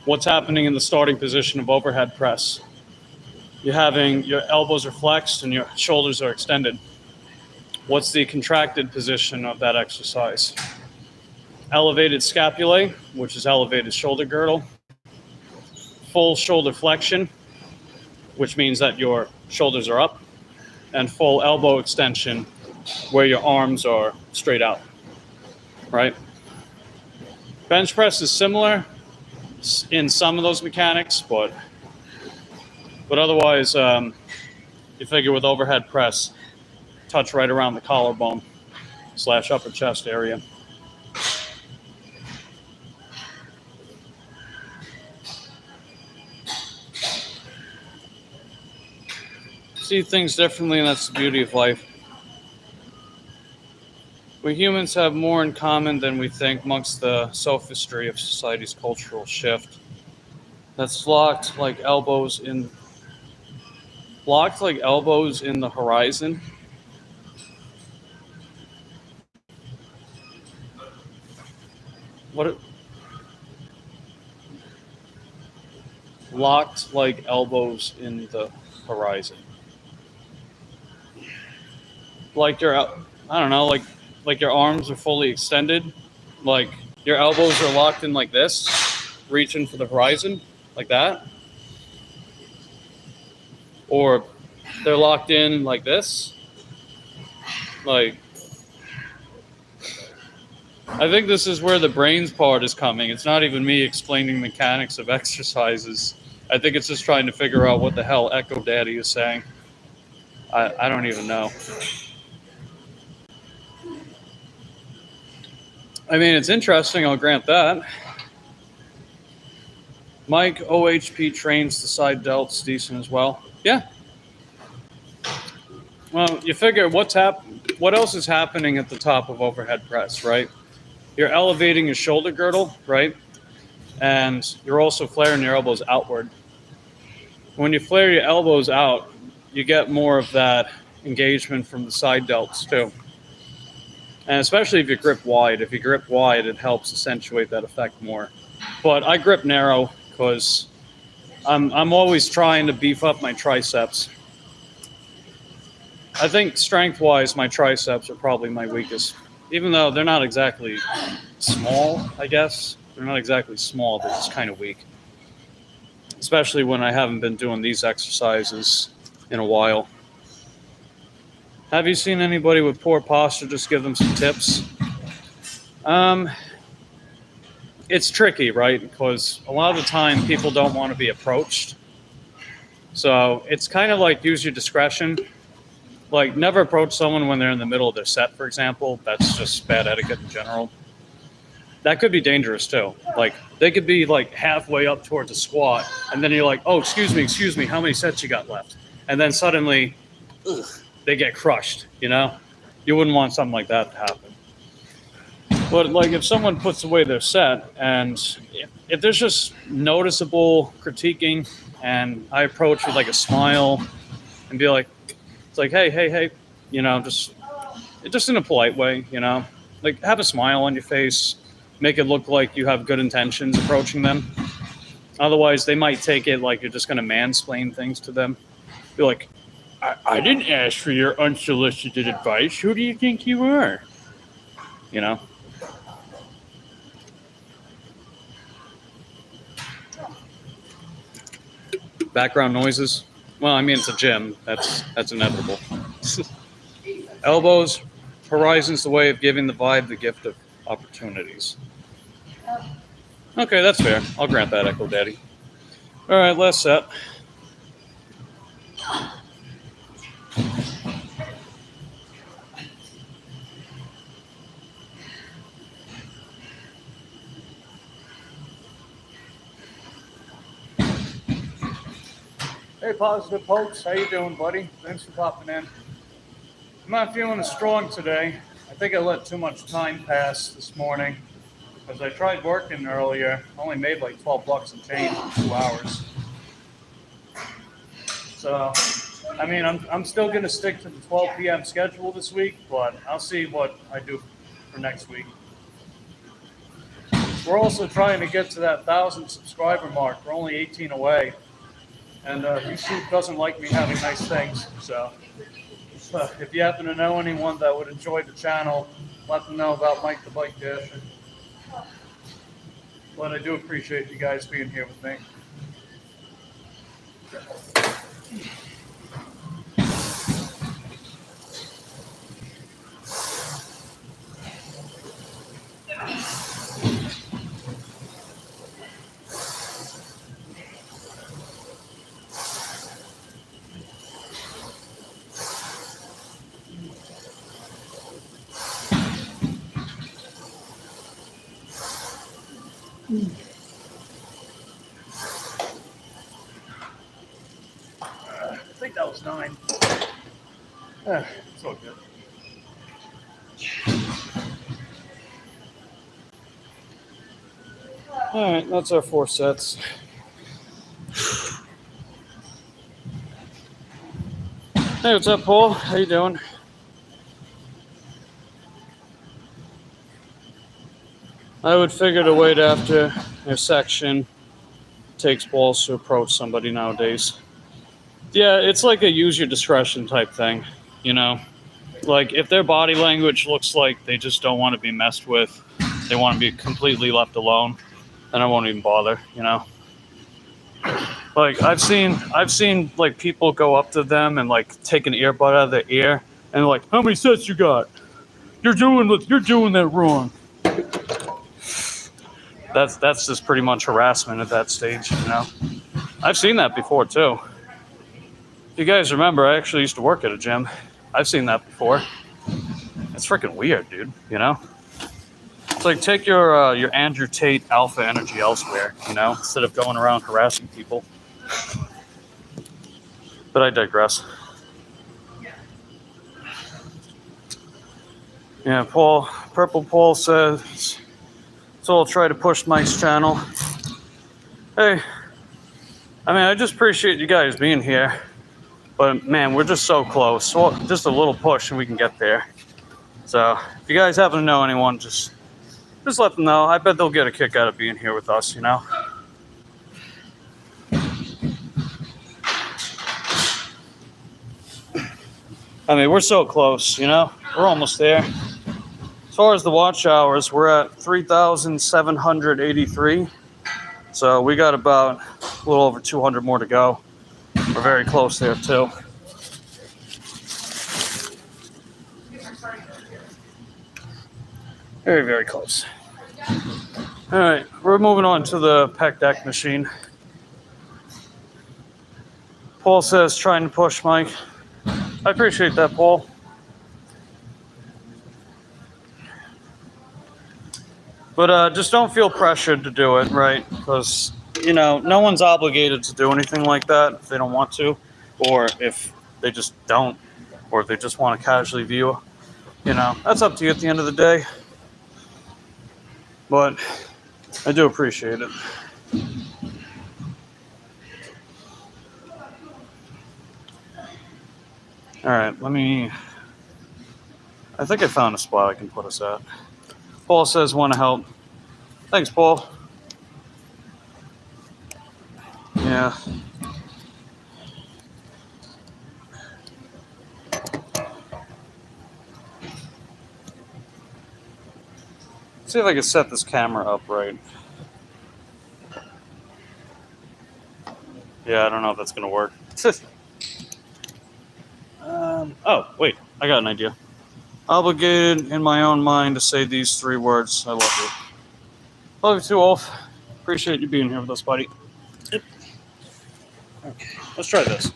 what's happening in the starting position of overhead press. You're having your elbows are flexed and your shoulders are extended. What's the contracted position of that exercise? Elevated scapulae, which is elevated shoulder girdle. Full shoulder flexion, which means that your shoulders are up. And full elbow extension, where your arms are straight out, right? Bench press is similar in some of those mechanics, but otherwise, you figure with overhead press, touch right around the collarbone / upper chest area. See things differently, and that's the beauty of life. We humans have more in common than we think amongst the sophistry of society's cultural shift. That's locked like elbows in the horizon. Locked like elbows in the horizon. Like your, I don't know, like your arms are fully extended, like your elbows are locked in like this, reaching for the horizon, like that. Or they're locked in like this. Like, I think this is where the brains part is coming. It's not even me explaining mechanics of exercises. I think it's just trying to figure out what the hell Echo Daddy is saying. I don't even know. I mean, it's interesting, I'll grant that. Mike, OHP trains the side delts decent as well. Yeah. Well, you figure what else is happening at the top of overhead press, right? You're elevating your shoulder girdle, right? And you're also flaring your elbows outward. When you flare your elbows out, you get more of that engagement from the side delts too. And especially if you grip wide. If you grip wide, it helps accentuate that effect more. But I grip narrow because I'm always trying to beef up my triceps. I think strength-wise, my triceps are probably my weakest. Even though they're not exactly small, I guess. They're not exactly small, they're just kind of weak. Especially when I haven't been doing these exercises in a while. Have you seen anybody with poor posture? Just give them some tips. It's tricky, right? Because a lot of the time people don't want to be approached. So it's kind of like use your discretion. Like never approach someone when they're in the middle of their set, for example. That's just bad etiquette in general. That could be dangerous too. Like they could be like halfway up towards a squat, and then you're like, oh, excuse me, how many sets you got left? And then suddenly, they get crushed, you know? You wouldn't want something like that to happen. But like if someone puts away their set, and if there's just noticeable critiquing, and I approach with like a smile and be like, it's like, hey, you know, just in a polite way, you know? Like have a smile on your face, make it look like you have good intentions approaching them. Otherwise, they might take it like you're just going to mansplain things to them. Be like, I didn't ask for your unsolicited advice. Who do you think you are? You know? Background noises. Well, I mean, it's a gym. That's inevitable. Elbows. Horizon's the way of giving the vibe the gift of opportunities. Okay, that's fair. I'll grant that, Echo Daddy. All right, last set. Hey, Positive Pokes. How you doing, buddy? Thanks for popping in. I'm not feeling as strong today. I think I let too much time pass this morning. Because I tried working earlier. Only made like $12 and change in 2 hours. So, I mean, I'm still going to stick to the 12 p.m. schedule this week, but I'll see what I do for next week. We're also trying to get to that 1,000 subscriber mark. We're only 18 away, and YouTube doesn't like me having nice things. So if you happen to know anyone that would enjoy the channel, let them know about Mike the Bike Dasher. But I do appreciate you guys being here with me. I think that was 9. It's all good. All right, that's our 4 sets. Hey, what's up, Paul? How you doing? I would figure to wait after your section takes balls to approach somebody nowadays. Yeah, it's like a use your discretion type thing, you know? Like, if their body language looks like they just don't want to be messed with, they want to be completely left alone, then I won't even bother, you know? Like, I've seen like people go up to them and like take an earbud out of their ear and like, how many sets you got? You're doing that wrong. That's just pretty much harassment at that stage, you know? I've seen that before too. If you guys remember, I actually used to work at a gym. I've seen that before. It's freaking weird, dude, you know? It's like, take your Andrew Tate alpha energy elsewhere, you know, instead of going around harassing people. But I digress. Yeah, Purple Paul says, so I'll try to push Mike's channel. Hey, I mean, I just appreciate you guys being here. But man, we're just so close. So just a little push and we can get there. So if you guys happen to know anyone, just let them know. I bet they'll get a kick out of being here with us, you know? I mean, we're so close, you know? We're almost there. As far as the watch hours, we're at 3,783. So we got about a little over 200 more to go. We're very close there, too. Very, very close. All right, we're moving on to the pec deck machine. Paul says, trying to push Mike. I appreciate that, Paul. But just don't feel pressured to do it, right? Because, you know, no one's obligated to do anything like that if they don't want to, or if they just don't, or if they just want to casually view. You know, that's up to you at the end of the day. But I do appreciate it. All right, I think I found a spot I can put us at. Paul says, want to help. Thanks, Paul. Yeah. See if I can set this camera up right. Yeah, I don't know if that's going to work. Oh, wait. I got an idea. Obligated in my own mind to say these 3 words. I love you. Love you too, Wolf. Appreciate you being here with us, buddy. Yep. Okay, let's try this.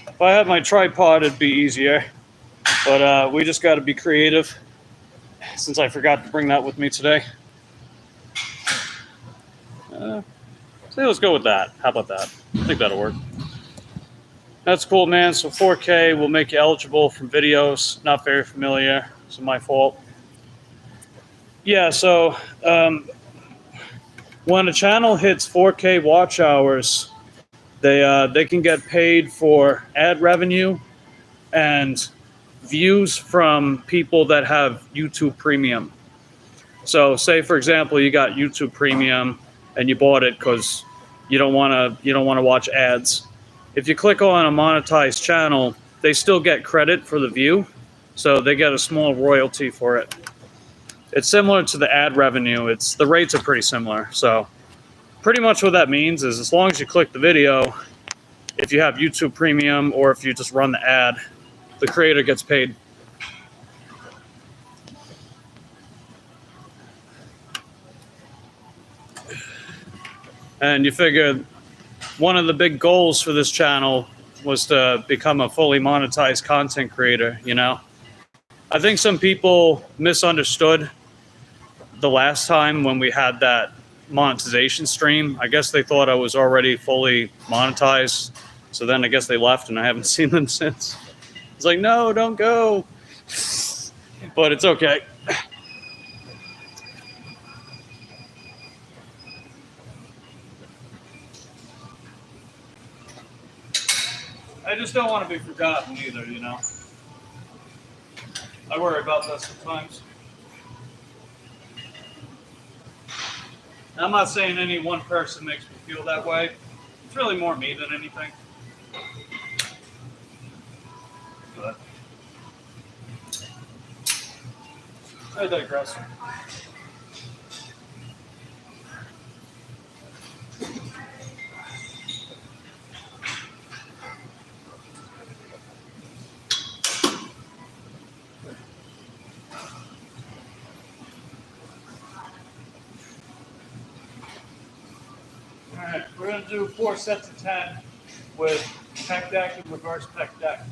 If I had my tripod, it'd be easier. But we just got to be creative, since I forgot to bring that with me today. So let's go with that. How about that? I think that'll work. That's cool, man. So 4K will make you eligible from videos. Not very familiar, so my fault. Yeah, so when a channel hits 4K watch hours, They can get paid for ad revenue and views from people that have YouTube Premium. So, say for example, you got YouTube Premium and you bought it because you don't want to watch ads. If you click on a monetized channel, they still get credit for the view, so they get a small royalty for it. It's similar to the ad revenue. The rates are pretty similar. So, pretty much what that means is as long as you click the video, if you have YouTube Premium or if you just run the ad, the creator gets paid. And you figure one of the big goals for this channel was to become a fully monetized content creator, you know? I think some people misunderstood the last time when we had that monetization stream. I guess they thought I was already fully monetized. So then I guess they left and I haven't seen them since. It's like, no, don't go. But it's okay. I just don't want to be forgotten either, you know? I worry about that sometimes. I'm not saying any one person makes me feel that way. It's really more me than anything. But I digress. Alright, we're going to do 4 sets of 10 with pec deck and reverse pec deck.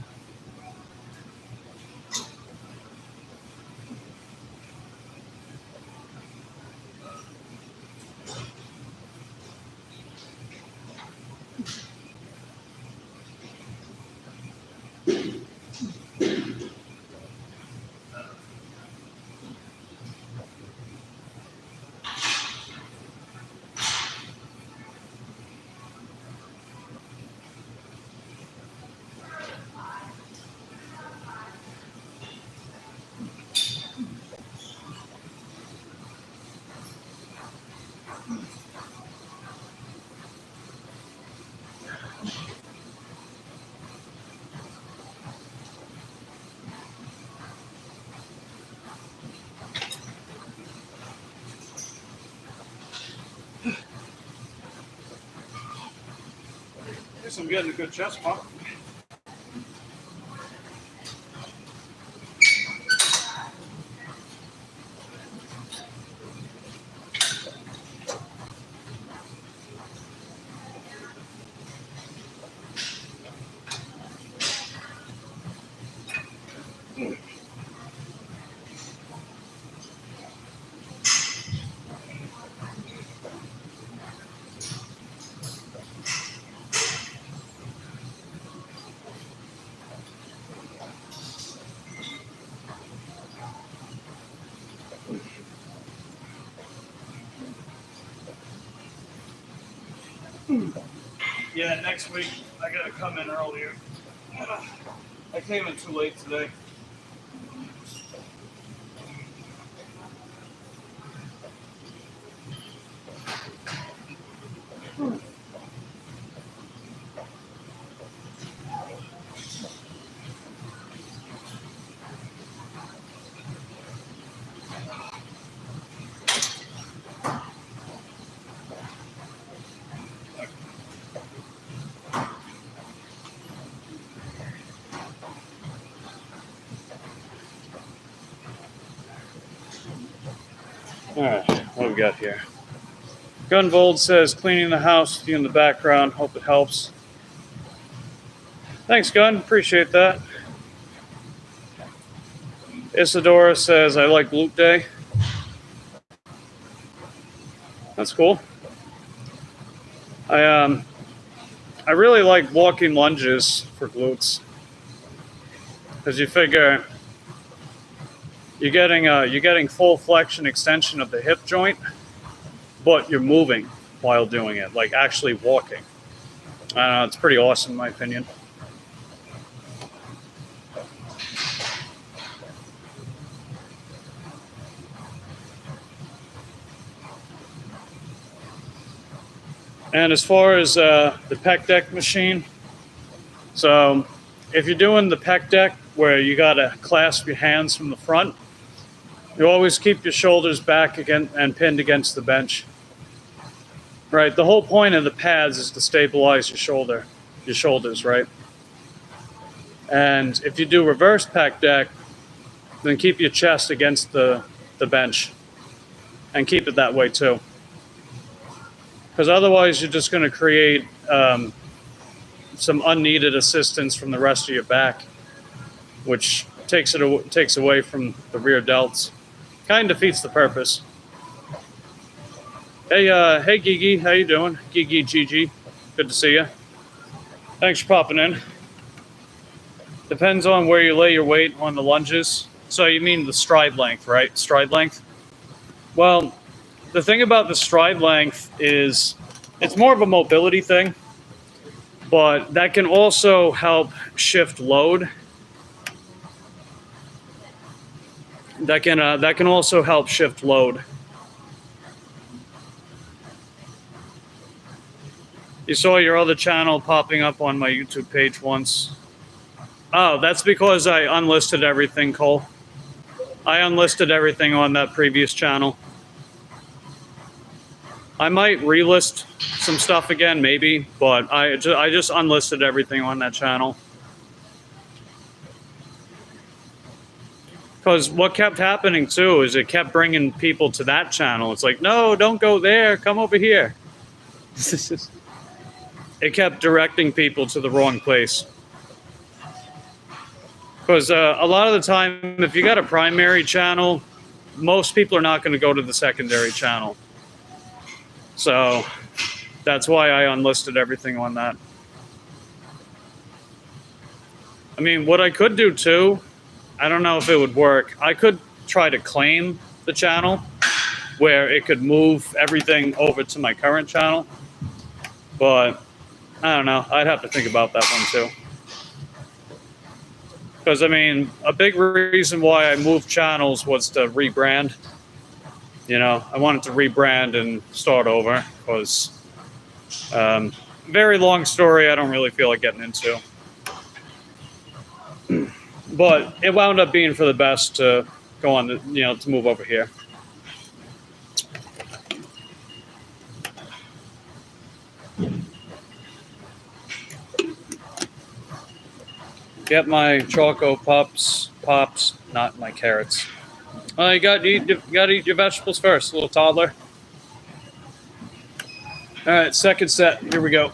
Guess I'm getting a good chest pump. Yeah, next week I gotta come in earlier. I came in too late today. Alright, what do we got here? Gunvold says, cleaning the house with you in the background. Hope it helps. Thanks, Gun. Appreciate that. Isadora says, I like glute day. That's cool. I really like walking lunges for glutes. Because you figure you're getting full flexion extension of the hip joint, but you're moving while doing it, like actually walking. I don't know, it's pretty awesome in my opinion. And as far as the pec deck machine, so if you're doing the pec deck where you got to clasp your hands from the front, you always keep your shoulders back again and pinned against the bench. Right, the whole point of the pads is to stabilize your shoulders, right? And if you do reverse pec deck, then keep your chest against the bench and keep it that way too. Because otherwise you're just going to create some unneeded assistance from the rest of your back, which takes away from the rear delts. Kind of defeats the purpose. Hey Gigi, how you doing? Gigi Gigi, good to see you. Thanks for popping in. Depends on where you lay your weight on the lunges. So you mean the stride length, right? Stride length? Well, the thing about the stride length is it's more of a mobility thing, but that can also help shift load. That can also help shift load. You saw your other channel popping up on my YouTube page once. Oh, that's because I unlisted everything, Cole. I unlisted everything on that previous channel. I might relist some stuff again, maybe, but I just unlisted everything on that channel. Because what kept happening, too, is it kept bringing people to that channel. It's like, no, don't go there. Come over here. It kept directing people to the wrong place. Because a lot of the time, if you got a primary channel, most people are not going to go to the secondary channel. So that's why I unlisted everything on that. I mean, what I could do too, I don't know if it would work. I could try to claim the channel where it could move everything over to my current channel. But I don't know. I'd have to think about that one too. Because, I mean, a big reason why I moved channels was to rebrand. You know, I wanted to rebrand and start over because very long story I don't really feel like getting into. But it wound up being for the best to go on, to move over here. Get my Choco Pops, not my carrots. You got to eat your vegetables first, little toddler. All right, second set. Here we go.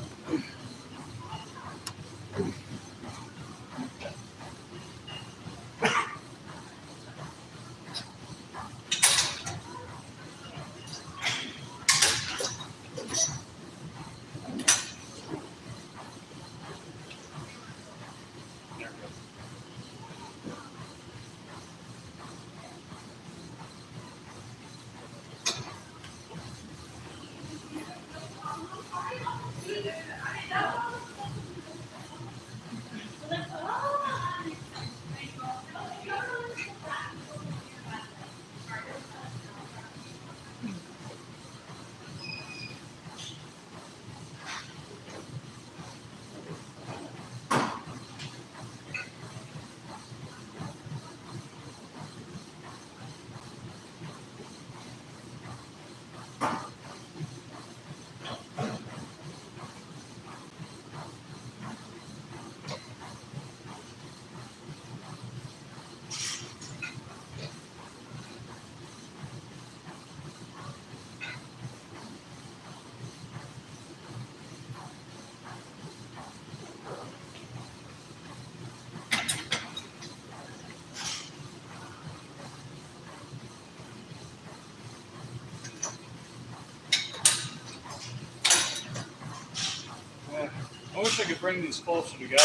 I wish I could bring these closer together.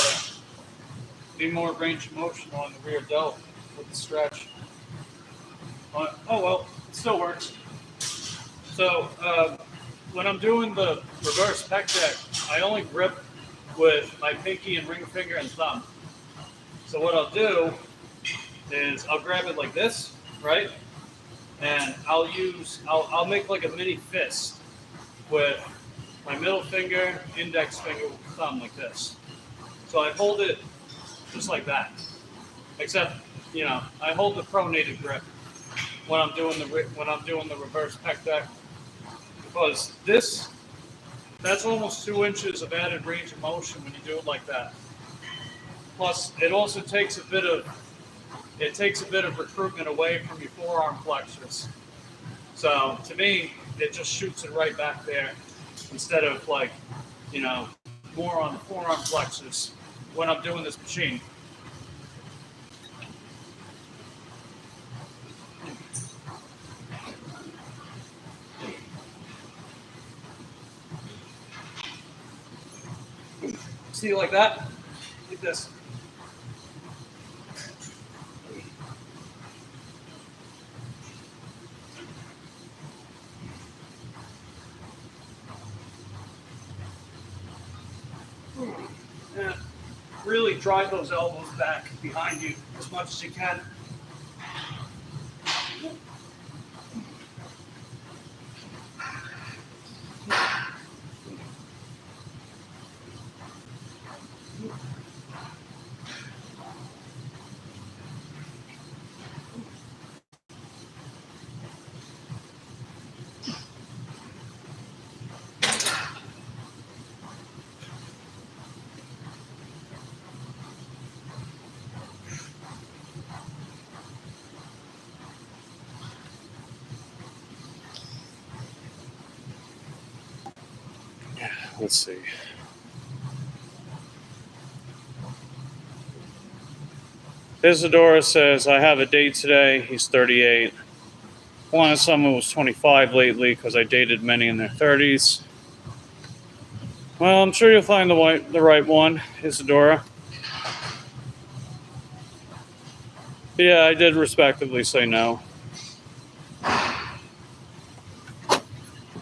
Need more range of motion on the rear delt with the stretch. Oh well, it still works. So when I'm doing the reverse pec deck, I only grip with my pinky and ring finger and thumb. So what I'll do is I'll grab it like this, right? And I'll make like a mini fist with my middle finger, index finger, thumb like this. So I hold it just like that. Except, you know, I hold the pronated grip when I'm doing the reverse pec deck, because that's almost 2 inches of added range of motion when you do it like that. Plus, it also takes a bit of recruitment away from your forearm flexors. So to me, it just shoots it right back there instead of like, you know, more on the forearm flexors when I'm doing this machine. See, like that? Like this. And really drive those elbows back behind you as much as you can. Let's see. Isadora says, I have a date today. He's 38. Wanted someone who was 25 lately because I dated many in their 30s. Well, I'm sure you'll find the right one, Isadora. Yeah, I did respectively say no.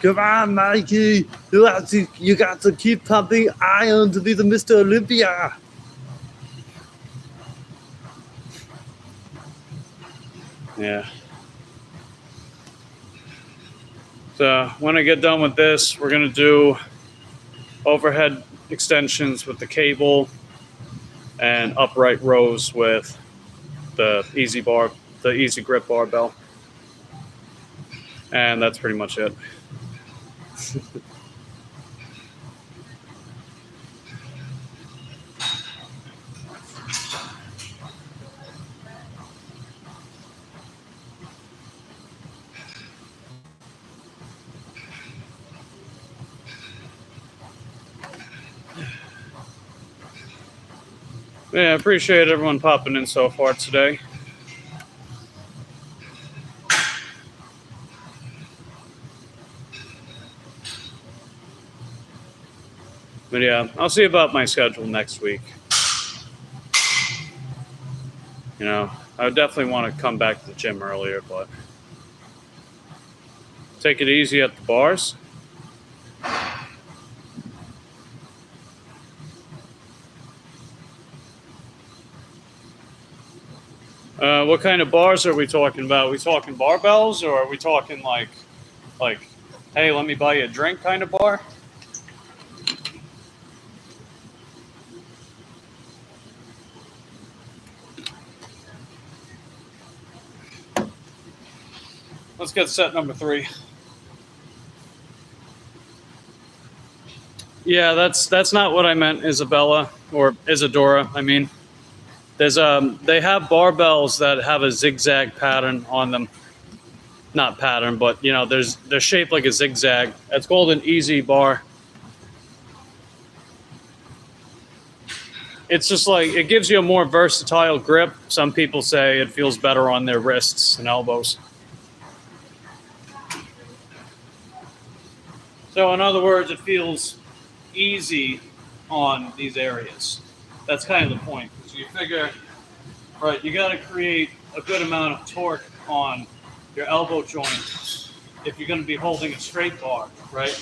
Come on, Mikey. You got to keep pumping iron to be the Mr. Olympia. Yeah. So when I get done with this, we're going to do overhead extensions with the cable and upright rows with the easy grip barbell. And that's pretty much it. Yeah, I appreciate everyone popping in so far today. But yeah, I'll see about my schedule next week. You know, I would definitely want to come back to the gym earlier, but take it easy at the bars. What kind of bars are we talking about? Are we talking barbells, or are we talking like, hey, let me buy you a drink kind of bar? Let's get set number 3. Yeah, that's not what I meant, Isabella, or Isadora, I mean. There's they have barbells that have a zigzag pattern on them. Not pattern, but you know, they're shaped like a zigzag. It's called an easy bar. It's just like, it gives you a more versatile grip. Some people say it feels better on their wrists and elbows. So in other words, it feels easy on these areas. That's kind of the point. So you figure, right, you got to create a good amount of torque on your elbow joint if you're going to be holding a straight bar, right?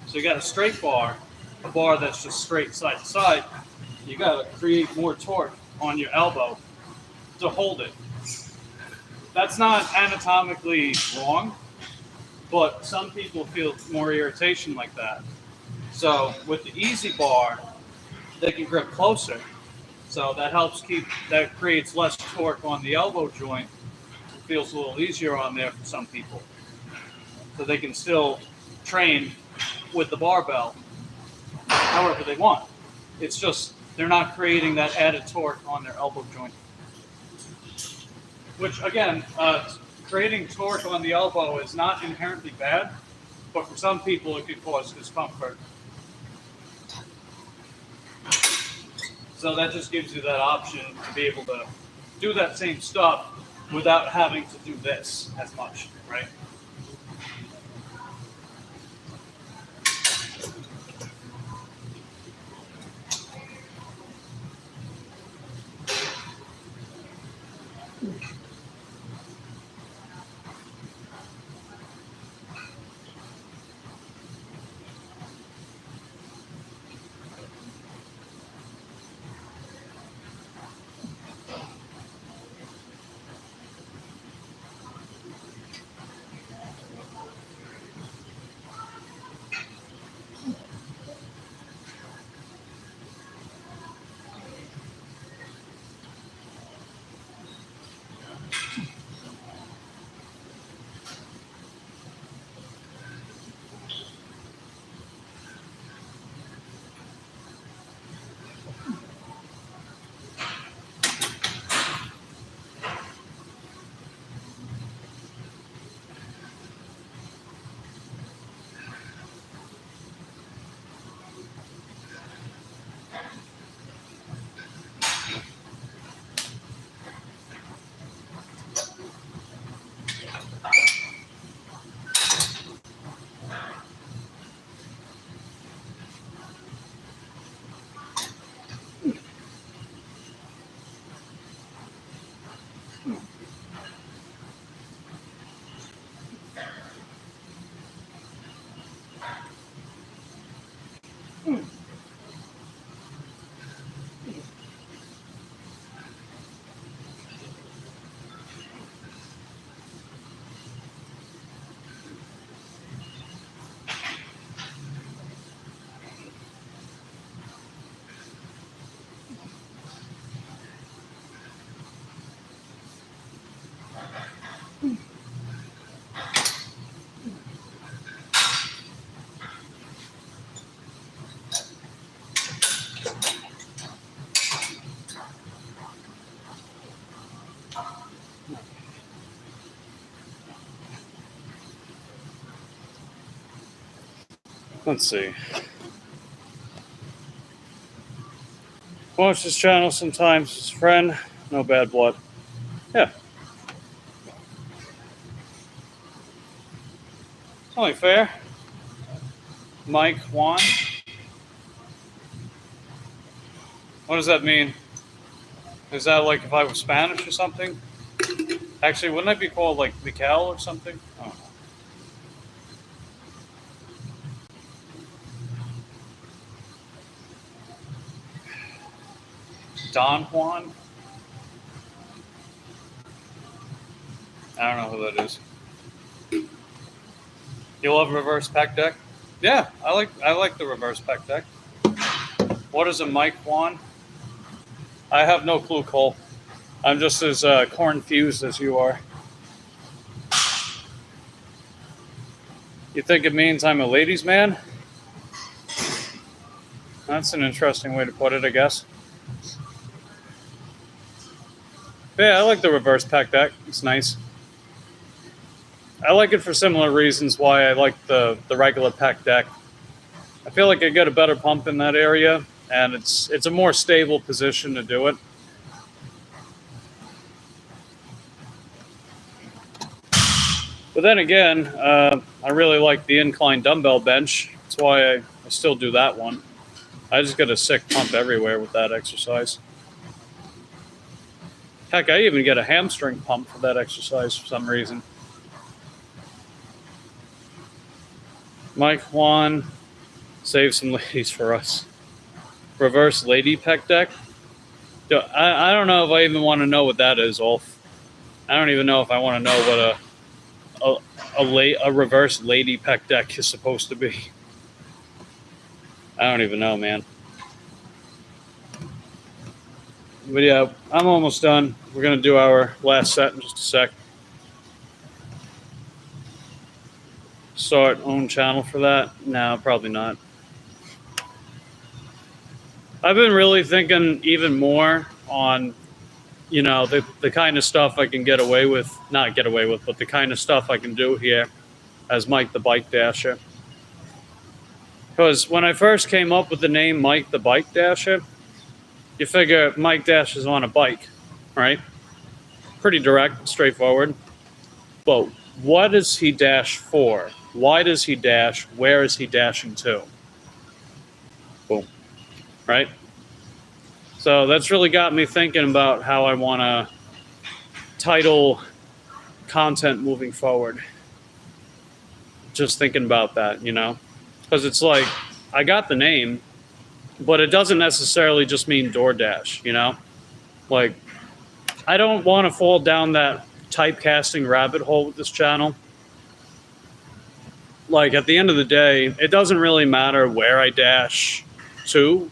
So you got a straight bar, a bar that's just straight side to side, you got to create more torque on your elbow to hold it. That's not anatomically wrong, but some people feel more irritation like that. So with the easy bar, they can grip closer. So that creates less torque on the elbow joint. It feels a little easier on there for some people. So they can still train with the barbell however they want. It's just they're not creating that added torque on their elbow joint. Which again, creating torque on the elbow is not inherently bad, but for some people it could cause discomfort. So that just gives you that option to be able to do that same stuff without having to do this as much, right? Let's see. Watch this channel sometimes. His friend, no bad blood. Yeah. It's only fair. Mike Juan. What does that mean? Is that like if I was Spanish or something? Actually, wouldn't that be called like Mikel or something? I don't know. Don Juan? I don't know who that is. You love reverse pec deck? Yeah, I like the reverse pec deck. What is a Mike Juan? I have no clue, Cole. I'm just as corn-fused as you are. You think it means I'm a ladies' man? That's an interesting way to put it, I guess. But yeah, I like the reverse pec deck. It's nice. I like it for similar reasons why I like the regular pec deck. I feel like I get a better pump in that area, and it's a more stable position to do it. But then again, I really like the incline dumbbell bench. That's why I still do that one. I just get a sick pump everywhere with that exercise. Heck, I even get a hamstring pump for that exercise for some reason. Mike Juan, Save some ladies for us. Reverse lady peck deck. I don't know if I even want to know what that is, Ulf. I don't even know if I want to know what a reverse lady peck deck is supposed to be. I don't even know, man. But yeah, I'm almost done. We're going to do our last set in just a sec. Start own channel for that? No, probably not. I've been really thinking even more on, you know, the kind of stuff I can get away with, not get away with, but the kind of stuff I can do here as Mike the Bike Dasher. Because when I first came up with the name Mike the Bike Dasher, you figure Mike dashes on a bike, right? Pretty direct, straightforward. But what does he dash for? Why does he dash? Where is he dashing to? Boom. Right? So that's really got me thinking about how I want to title content moving forward. Just thinking about that, you know? Because it's like, I got the name, but it doesn't necessarily just mean DoorDash, you know? Like, I don't want to fall down that typecasting rabbit hole with this channel. Like, at the end of the day, it doesn't really matter where I dash to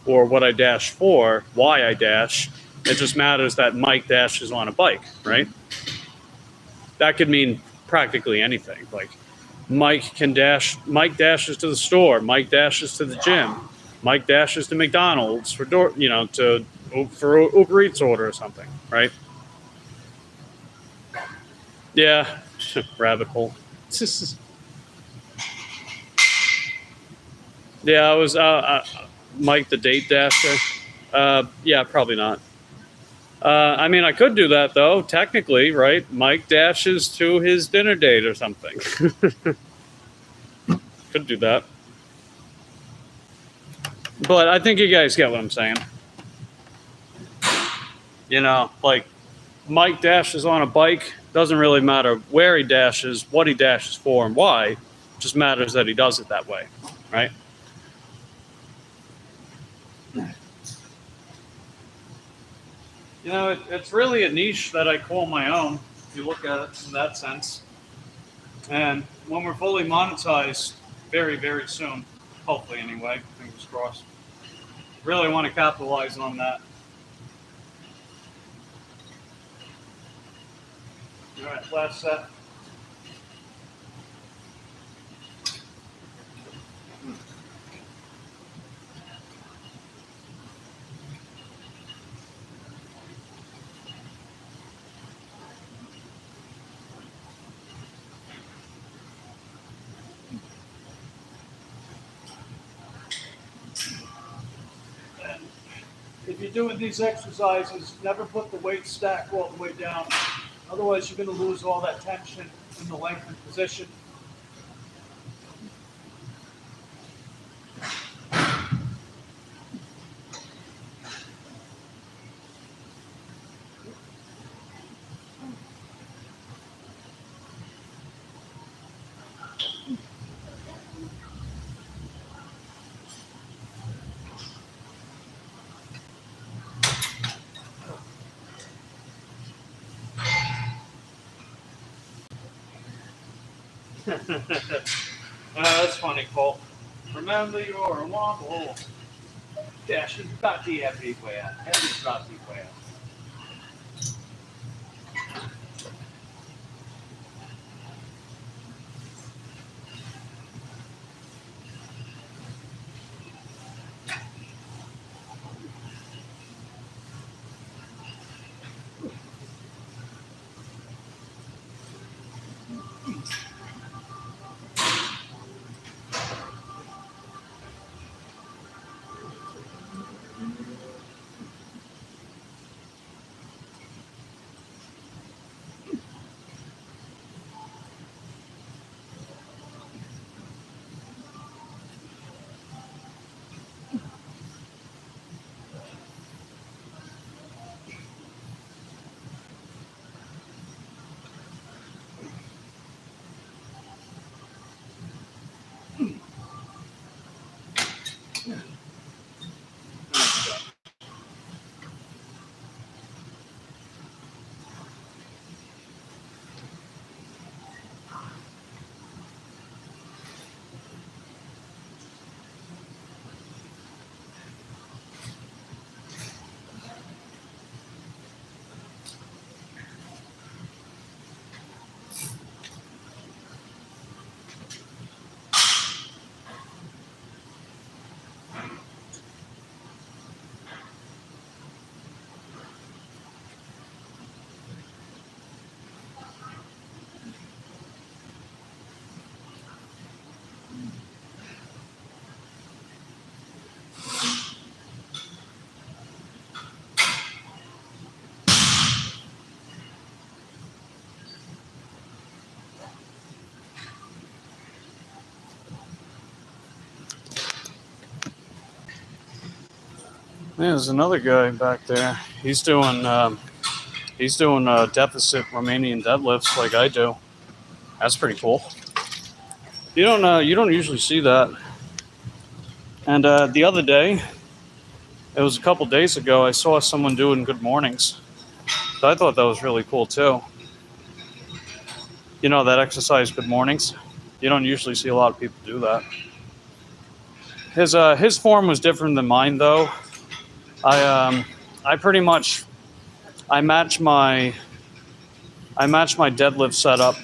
or what I dash for, why I dash. It just matters that Mike dashes on a bike, right? That could mean practically anything. Like, Mike dashes to the store, Mike dashes to the gym, Mike dashes to McDonald's for Uber Eats order or something, right? Yeah, rabbit hole. Yeah, I was Mike the Date Dasher. Yeah, probably not. I mean, I could do that though, technically, right? Mike dashes to his dinner date or something. Could do that. But I think you guys get what I'm saying. You know, like, Mike dashes on a bike. Doesn't really matter where he dashes, what he dashes for, and why. It just matters that he does it that way, right? You know, it's really a niche that I call my own, if you look at it in that sense. And when we're fully monetized, very, very soon, hopefully anyway, fingers crossed, really want to capitalize on that. All right, last set. If you're doing these exercises, never put the weight stack all the way down. Otherwise, you're going to lose all that tension in the lengthened position. That's funny, Cole. Remember your wobble. Dash bati everywhere. Everywhere. There's another guy back there. He's doing deficit Romanian deadlifts like I do. That's pretty cool. You don't usually see that. And the other day, it was a couple days ago, I saw someone doing good mornings. So I thought that was really cool too. You know, that exercise good mornings. You don't usually see a lot of people do that. His form was different than mine though. I pretty much match my deadlift setup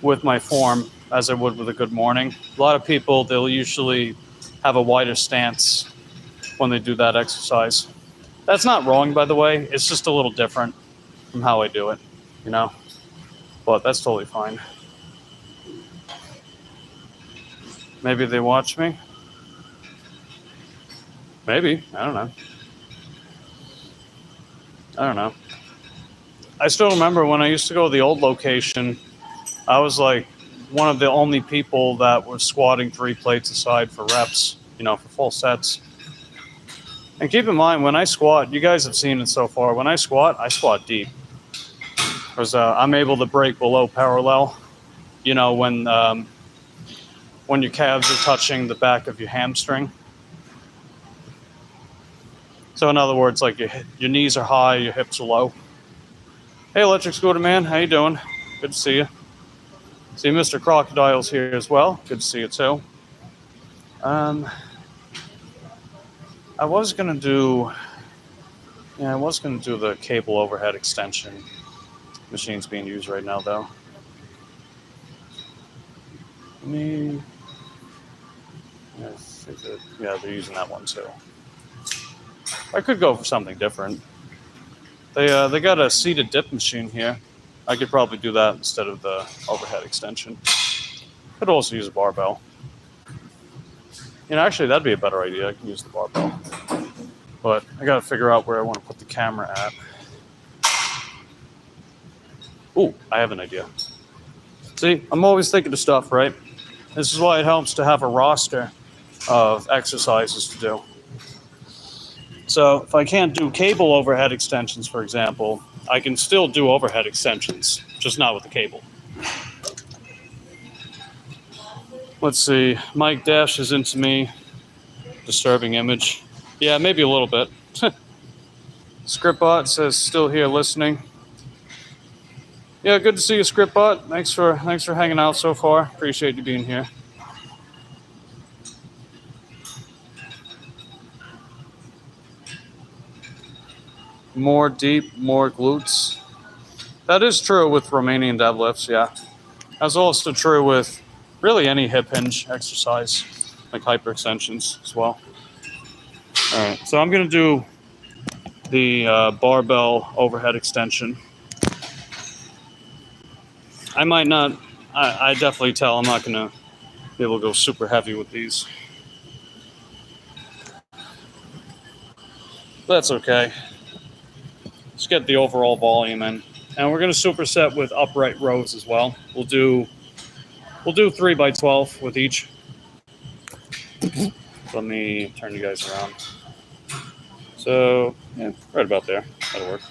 with my form as I would with a good morning. A lot of people, they'll usually have a wider stance when they do that exercise. That's not wrong, by the way. It's just a little different from how I do it, you know? But that's totally fine. Maybe they watch me. Maybe. I don't know. I still remember when I used to go to the old location, I was like one of the only people that was squatting 3 plates aside for reps, you know, for full sets. And keep in mind, when I squat, you guys have seen it so far, when I squat deep. Because I'm able to break below parallel, you know, when your calves are touching the back of your hamstring. So in other words, like your knees are high, your hips are low. Hey, Electric Scooter Man, how you doing? Good to see you. See, Mr. Crocodile's here as well. Good to see you too. I was gonna do the cable overhead extension. Machine's being used right now, though. Yeah, they're using that one too. I could go for something different. They got a seated dip machine here. I could probably do that instead of the overhead extension. Could also use a barbell. You know, actually, that'd be a better idea. I can use the barbell. But I gotta figure out where I want to put the camera at. Ooh, I have an idea. See, I'm always thinking of stuff, right? This is why it helps to have a roster of exercises to do. So if I can't do cable overhead extensions, for example, I can still do overhead extensions, just not with the cable. Let's see. Mike Dash is into me. Disturbing image. Yeah, maybe a little bit. Scriptbot says still here listening. Yeah, good to see you, Scriptbot. Thanks for hanging out so far. Appreciate you being here. More deep, more glutes. That is true with Romanian deadlifts, yeah. That's also true with really any hip hinge exercise, like hyperextensions as well. All right, so I'm gonna do the barbell overhead extension. I might not, I definitely tell I'm not gonna be able to go super heavy with these. But that's okay. Let's get the overall volume in. And we're gonna superset with upright rows as well. We'll do 3x12 with each. Let me turn you guys around. So, yeah, right about there. That'll work.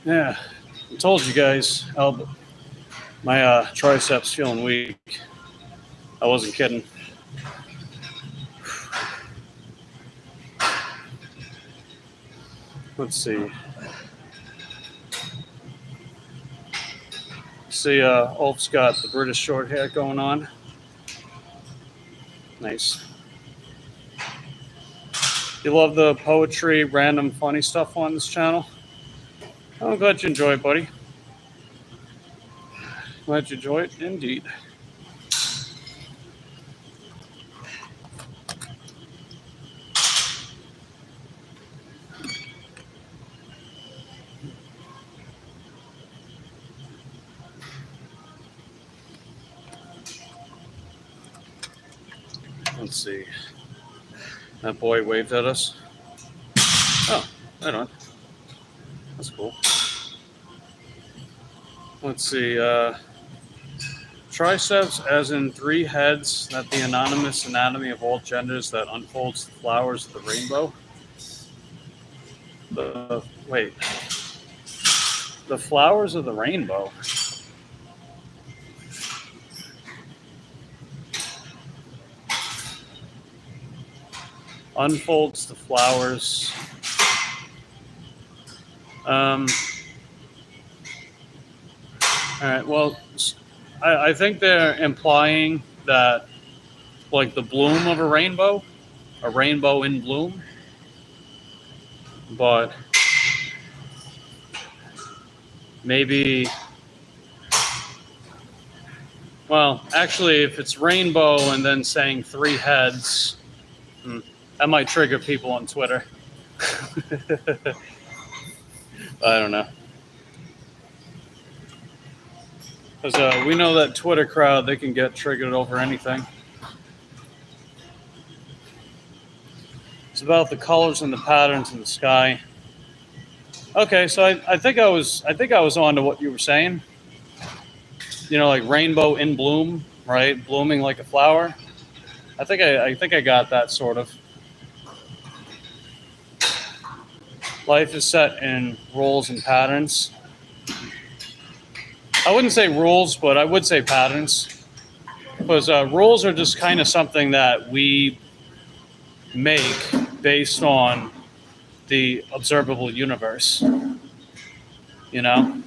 Yeah, I told you guys, my triceps feeling weak. I wasn't kidding. Let's see. See, Ulf's got the British short hair going on. Nice. You love the poetry, random funny stuff on this channel? I'm glad you enjoy it, buddy. Glad you enjoy it, indeed. Let's see. That boy waved at us. Oh, right on. That's cool. Let's see. Triceps as in 3 heads, that the anonymous anatomy of all genders that unfolds the flowers of the rainbow. Wait. The flowers of the rainbow. Unfolds the flowers. All right. Well, I think they're implying that, like, the bloom of a rainbow in bloom. But maybe, well, actually, if it's rainbow and then saying 3 heads, that might trigger people on Twitter. I don't know. Because we know that Twitter crowd, they can get triggered over anything. It's about the colors and the patterns in the sky. Okay, so I think I was on to what you were saying. You know, like rainbow in bloom, right? Blooming like a flower. I think I got that sort of. Life is set in rules and patterns. I wouldn't say rules, but I would say patterns. Because rules are just kind of something that we make based on the observable universe. You know?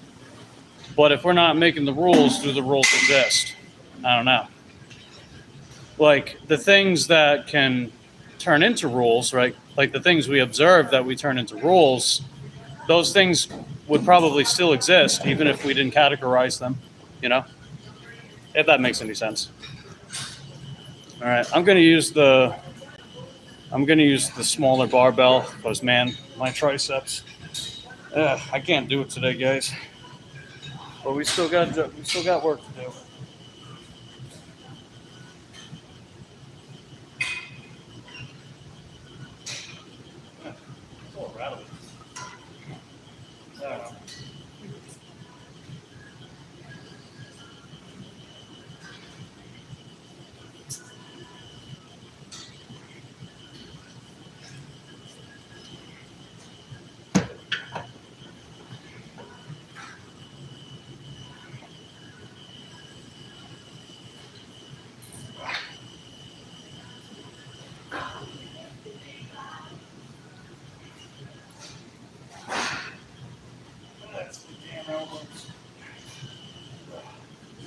But if we're not making the rules, do the rules exist? I don't know. Like the things that can turn into rules, right? Like the things we observe that we turn into rules, those things would probably still exist even if we didn't categorize them, you know? If that makes any sense. All right, I'm gonna use the smaller barbell because, man, my triceps. I can't do it today, guys. But we still got work to do. It's all rattling. I don't know.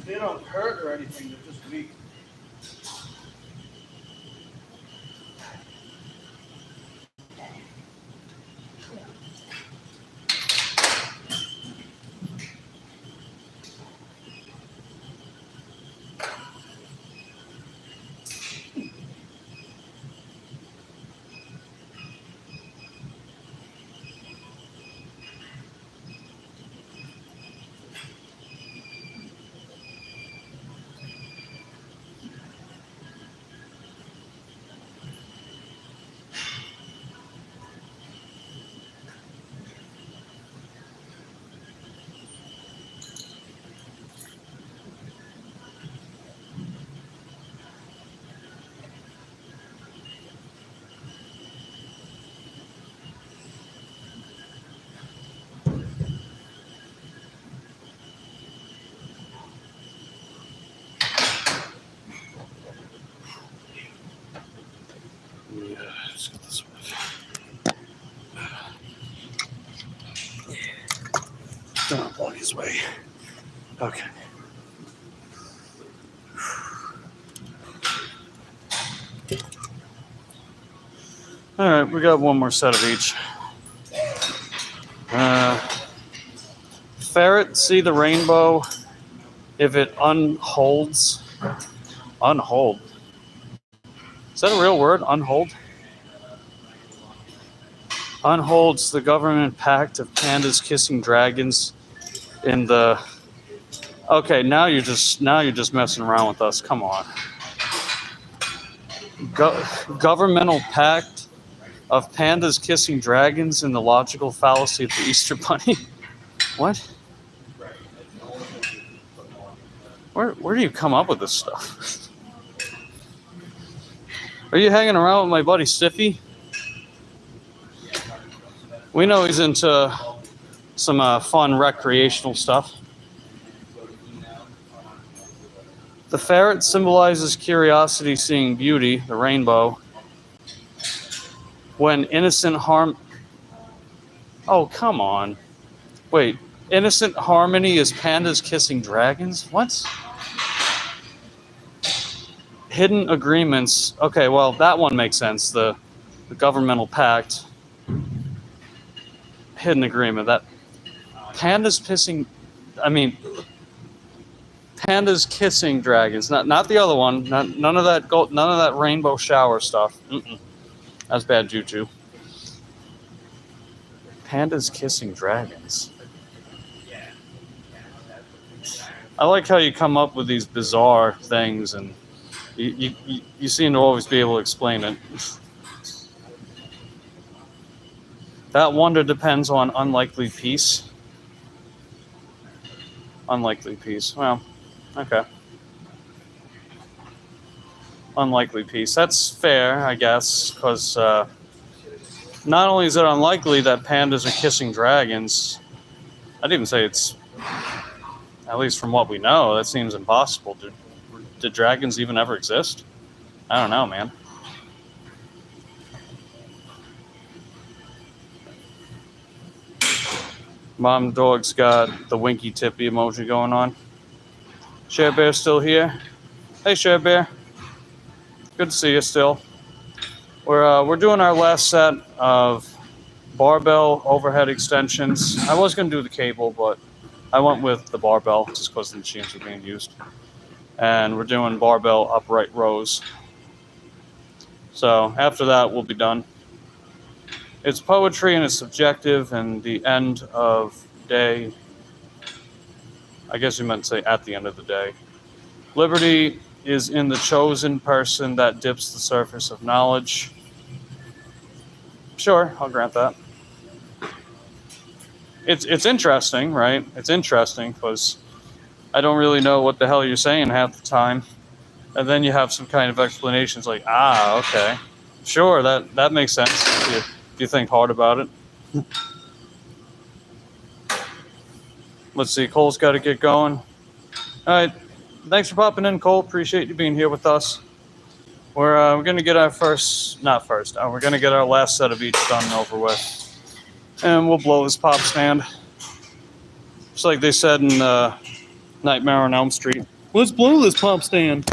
They don't hurt or anything, they're just weak. Yeah, let's get this one. Don't block his way. Okay. All right, we got one more set of each. Ferret see the rainbow if it unholds. Unhold. Is that a real word? Unhold? Unholds the government pact of pandas kissing dragons in the. Okay, now you're just messing around with us. Come on. Governmental pact of pandas kissing dragons in the logical fallacy of the Easter Bunny. What? Where do you come up with this stuff? Are you hanging around with my buddy Stiffy? We know he's into some fun recreational stuff. The ferret symbolizes curiosity, seeing beauty, the rainbow. When innocent harm... Oh, come on. Wait, innocent harmony is pandas kissing dragons? What? Hidden agreements. Okay, well, that one makes sense. The governmental pact. Hidden agreement. That pandas kissing dragons. Not the other one. None of that rainbow shower stuff. That's bad juju. Pandas kissing dragons. I like how you come up with these bizarre things, and you seem to always be able to explain it. That wonder depends on unlikely peace. Unlikely peace. Well, okay. Unlikely peace. That's fair, I guess, because not only is it unlikely that pandas are kissing dragons, I'd even say it's, at least from what we know, that seems impossible. Did dragons even ever exist? I don't know, man. Mom dog's got the winky tippy emoji going on. Share Bear still here? Hey, Share Bear. Good to see you still. We're doing our last set of barbell overhead extensions. I was going to do the cable, but I went with the barbell just because the machines are being used. And we're doing barbell upright rows. So after that, we'll be done. It's poetry and it's subjective, and the end of day, I guess you meant to say at the end of the day. Liberty is in the chosen person that dips the surface of knowledge. Sure, I'll grant that. It's interesting, right? It's interesting because I don't really know what the hell you're saying half the time. And then you have some kind of explanations like, okay. Sure, that makes sense if you think hard about it. Let's see, Cole's got to get going. All right, thanks for popping in, Cole. Appreciate you being here with us. We're going to get our we're going to get our last set of each done and over with. And we'll blow this pop stand. Just like they said in Nightmare on Elm Street. Let's blow this pop stand.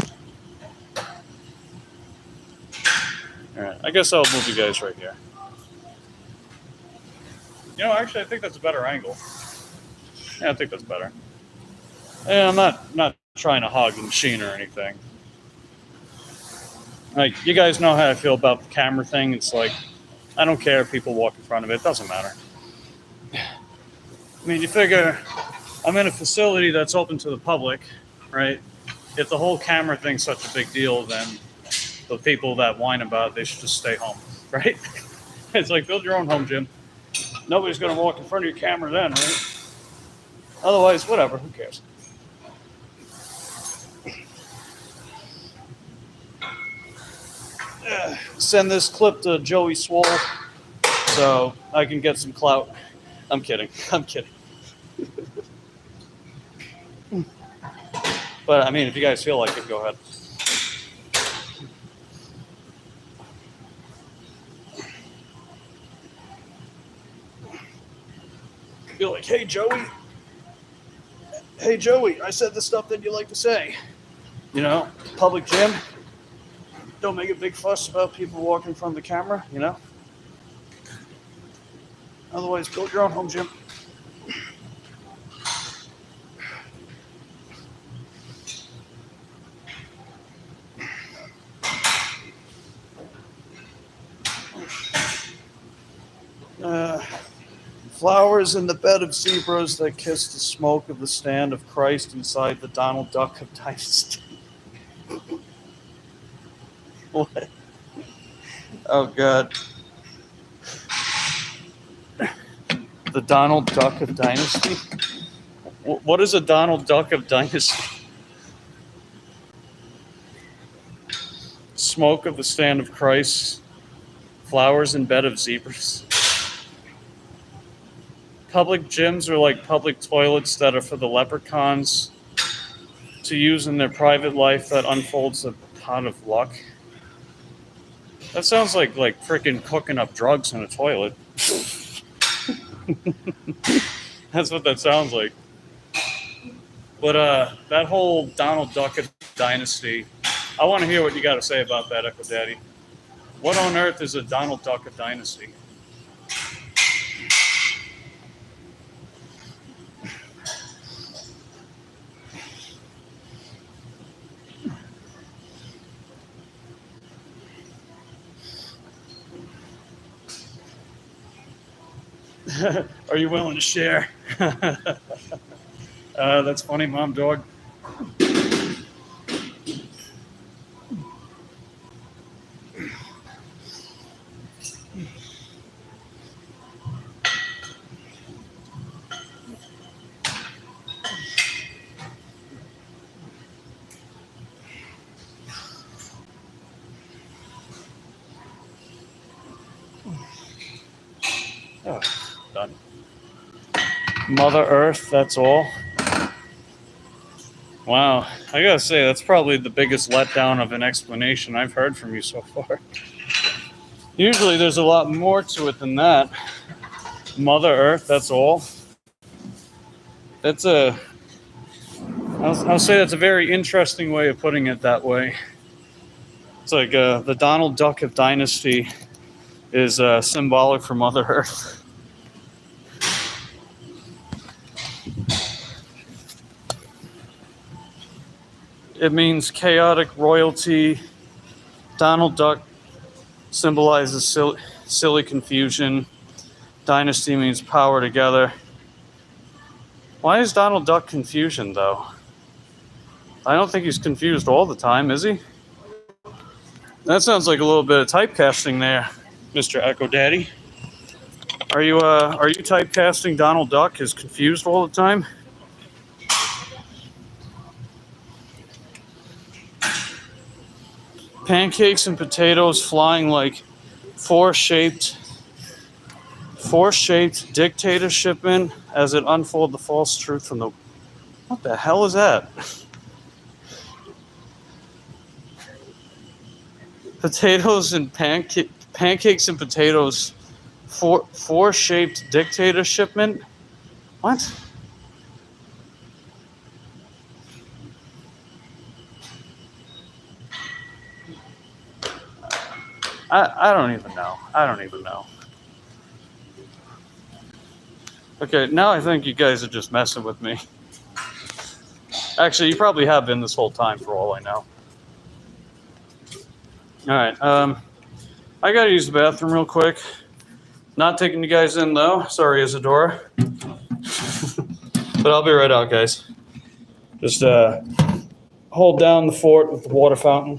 All right, I guess I'll move you guys right here. You know, actually, I think that's a better angle. Yeah, I think that's better. And I'm not trying to hog the machine or anything. Like, you guys know how I feel about the camera thing. It's like, I don't care if people walk in front of it. It doesn't matter. I mean, you figure I'm in a facility that's open to the public, right? If the whole camera thing's such a big deal, then the people that whine about it, they should just stay home, right? It's like, build your own home gym. Nobody's going to walk in front of your camera then, right? Otherwise, whatever, who cares? Send this clip to Joey Swole so I can get some clout. I'm kidding. But, I mean, if you guys feel like it, go ahead. Be like, hey, Joey, I said the stuff that you like to say. You know, public gym. Don't make a big fuss about people walking in front of the camera, you know? Otherwise, build your own home gym. Flowers in the bed of zebras that kiss the smoke of the stand of Christ inside the Donald Duck of Dynasty. What? Oh, God. The Donald Duck of Dynasty? What is a Donald Duck of Dynasty? Smoke of the stand of Christ. Flowers in bed of zebras. Public gyms are like public toilets that are for the leprechauns to use in their private life that unfolds a pot of luck. That sounds like freaking cooking up drugs in a toilet. That's what that sounds like. But that whole Donald Duck dynasty, I want to hear what you got to say about that, Echo Daddy. What on earth is a Donald Duck dynasty? Are you willing to share? That's funny, Mom Dog. Oh, done. Mother Earth, that's all. Wow, I gotta say, that's probably the biggest letdown of an explanation I've heard from you so far. Usually there's a lot more to it than that. Mother Earth, that's all. That's I'll say that's a very interesting way of putting it that way. It's like the Donald Duck of Dynasty is symbolic for Mother Earth. It means chaotic royalty. Donald Duck symbolizes silly confusion. Dynasty means power together. Why is Donald Duck confusion, though? I don't think he's confused all the time, is he? That sounds like a little bit of typecasting there, Mr. Echo Daddy. Are you typecasting Donald Duck as confused all the time? Pancakes and potatoes flying like four-shaped dictatorshipmen as it unfold the false truth from the... What the hell is that? Potatoes and pancakes and potatoes, four-shaped dictatorshipmen? What? I don't even know. Okay, now I think you guys are just messing with me. Actually, you probably have been this whole time for all I know. All right, I gotta use the bathroom real quick. Not taking you guys in though. Sorry, Isadora. But I'll be right out, guys. Just hold down the fort with the water fountain.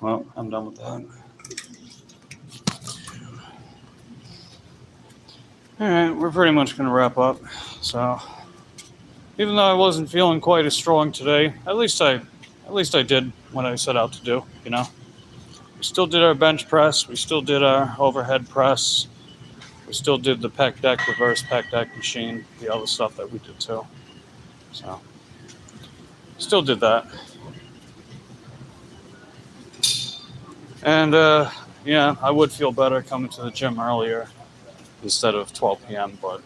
well, I'm done with that. All right, we're pretty much going to wrap up. So, even though I wasn't feeling quite as strong today, at least I did what I set out to do, you know. We still did our bench press, we still did our overhead press, we still did the pec deck, reverse pec deck machine, the other stuff that we did too. So, still did that. And, yeah, I would feel better coming to the gym earlier instead of 12 p.m., but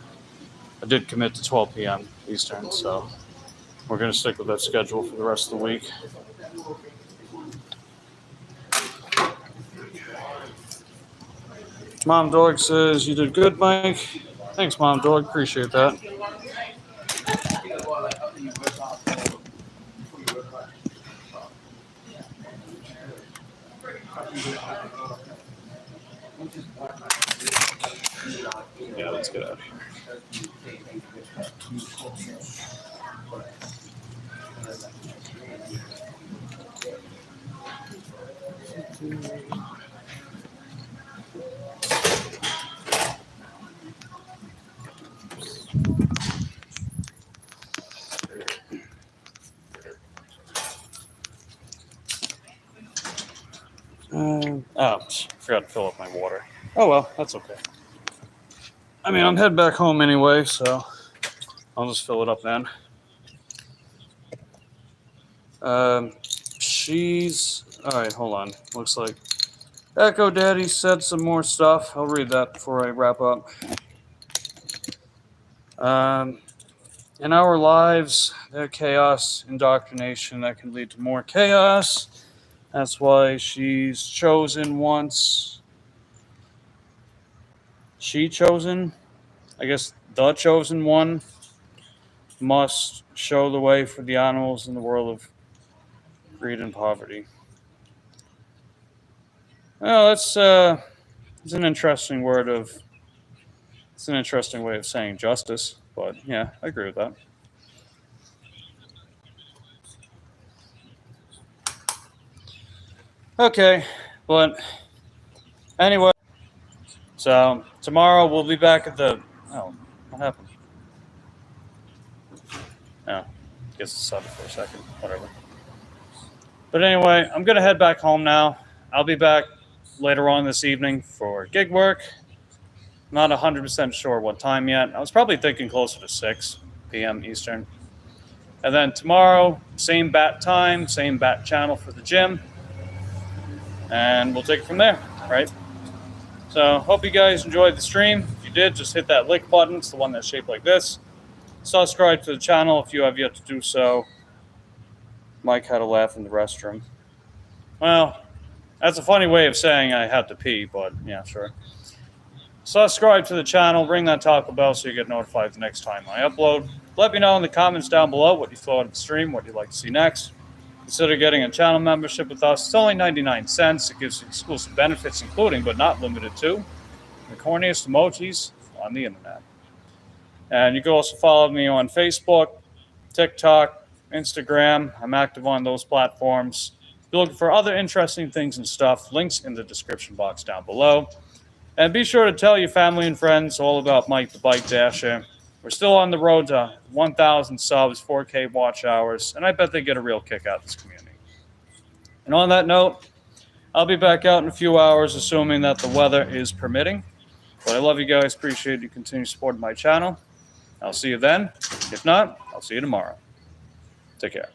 I did commit to 12 p.m. Eastern, so we're going to stick with that schedule for the rest of the week. Mom Dog says, you did good, Mike. Thanks, Mom Dog. Appreciate that. Yeah, let's get out of here. Forgot to fill up my water. Oh well, that's okay. I mean, I'm heading back home anyway, so I'll just fill it up then. All right, hold on. Looks like Echo Daddy said some more stuff. I'll read that before I wrap up. In our lives, there chaos, indoctrination that can lead to more chaos. That's why she's chosen once. She chosen, I guess the chosen one, must show the way for the animals in the world of greed and poverty. Well, it's an interesting it's an interesting way of saying justice, but yeah, I agree with that. Okay, but anyway, so tomorrow we'll be back at the. Oh, what happened? Oh, guess it stopped for a second. Whatever. But anyway, I'm gonna head back home now. I'll be back later on this evening for gig work. Not 100% sure what time yet. I was probably thinking closer to 6 p.m. Eastern. And then tomorrow, same bat time, same bat channel for the gym. And we'll take it from there, right? So, hope you guys enjoyed the stream. If you did, just hit that like button. It's the one that's shaped like this. Subscribe to the channel if you have yet to do so. Mike had a laugh in the restroom. Well, that's a funny way of saying I had to pee, but yeah, sure. Subscribe to the channel, ring that taco bell so you get notified the next time I upload. Let me know in the comments down below what you thought of the stream, what you'd like to see next. Consider getting a channel membership with us. It's only 99 cents. It gives you exclusive benefits, including but not limited to the corniest emojis on the internet. And you can also follow me on Facebook, TikTok, Instagram. I'm active on those platforms. If you're looking for other interesting things and stuff, links in the description box down below. And be sure to tell your family and friends all about Mike the Bike Dasher. We're still on the road to 1,000 subs, 4K watch hours, and I bet they get a real kick out of this community. And on that note, I'll be back out in a few hours, assuming that the weather is permitting. But I love you guys. Appreciate you continue supporting my channel. I'll see you then. If not, I'll see you tomorrow. Take care.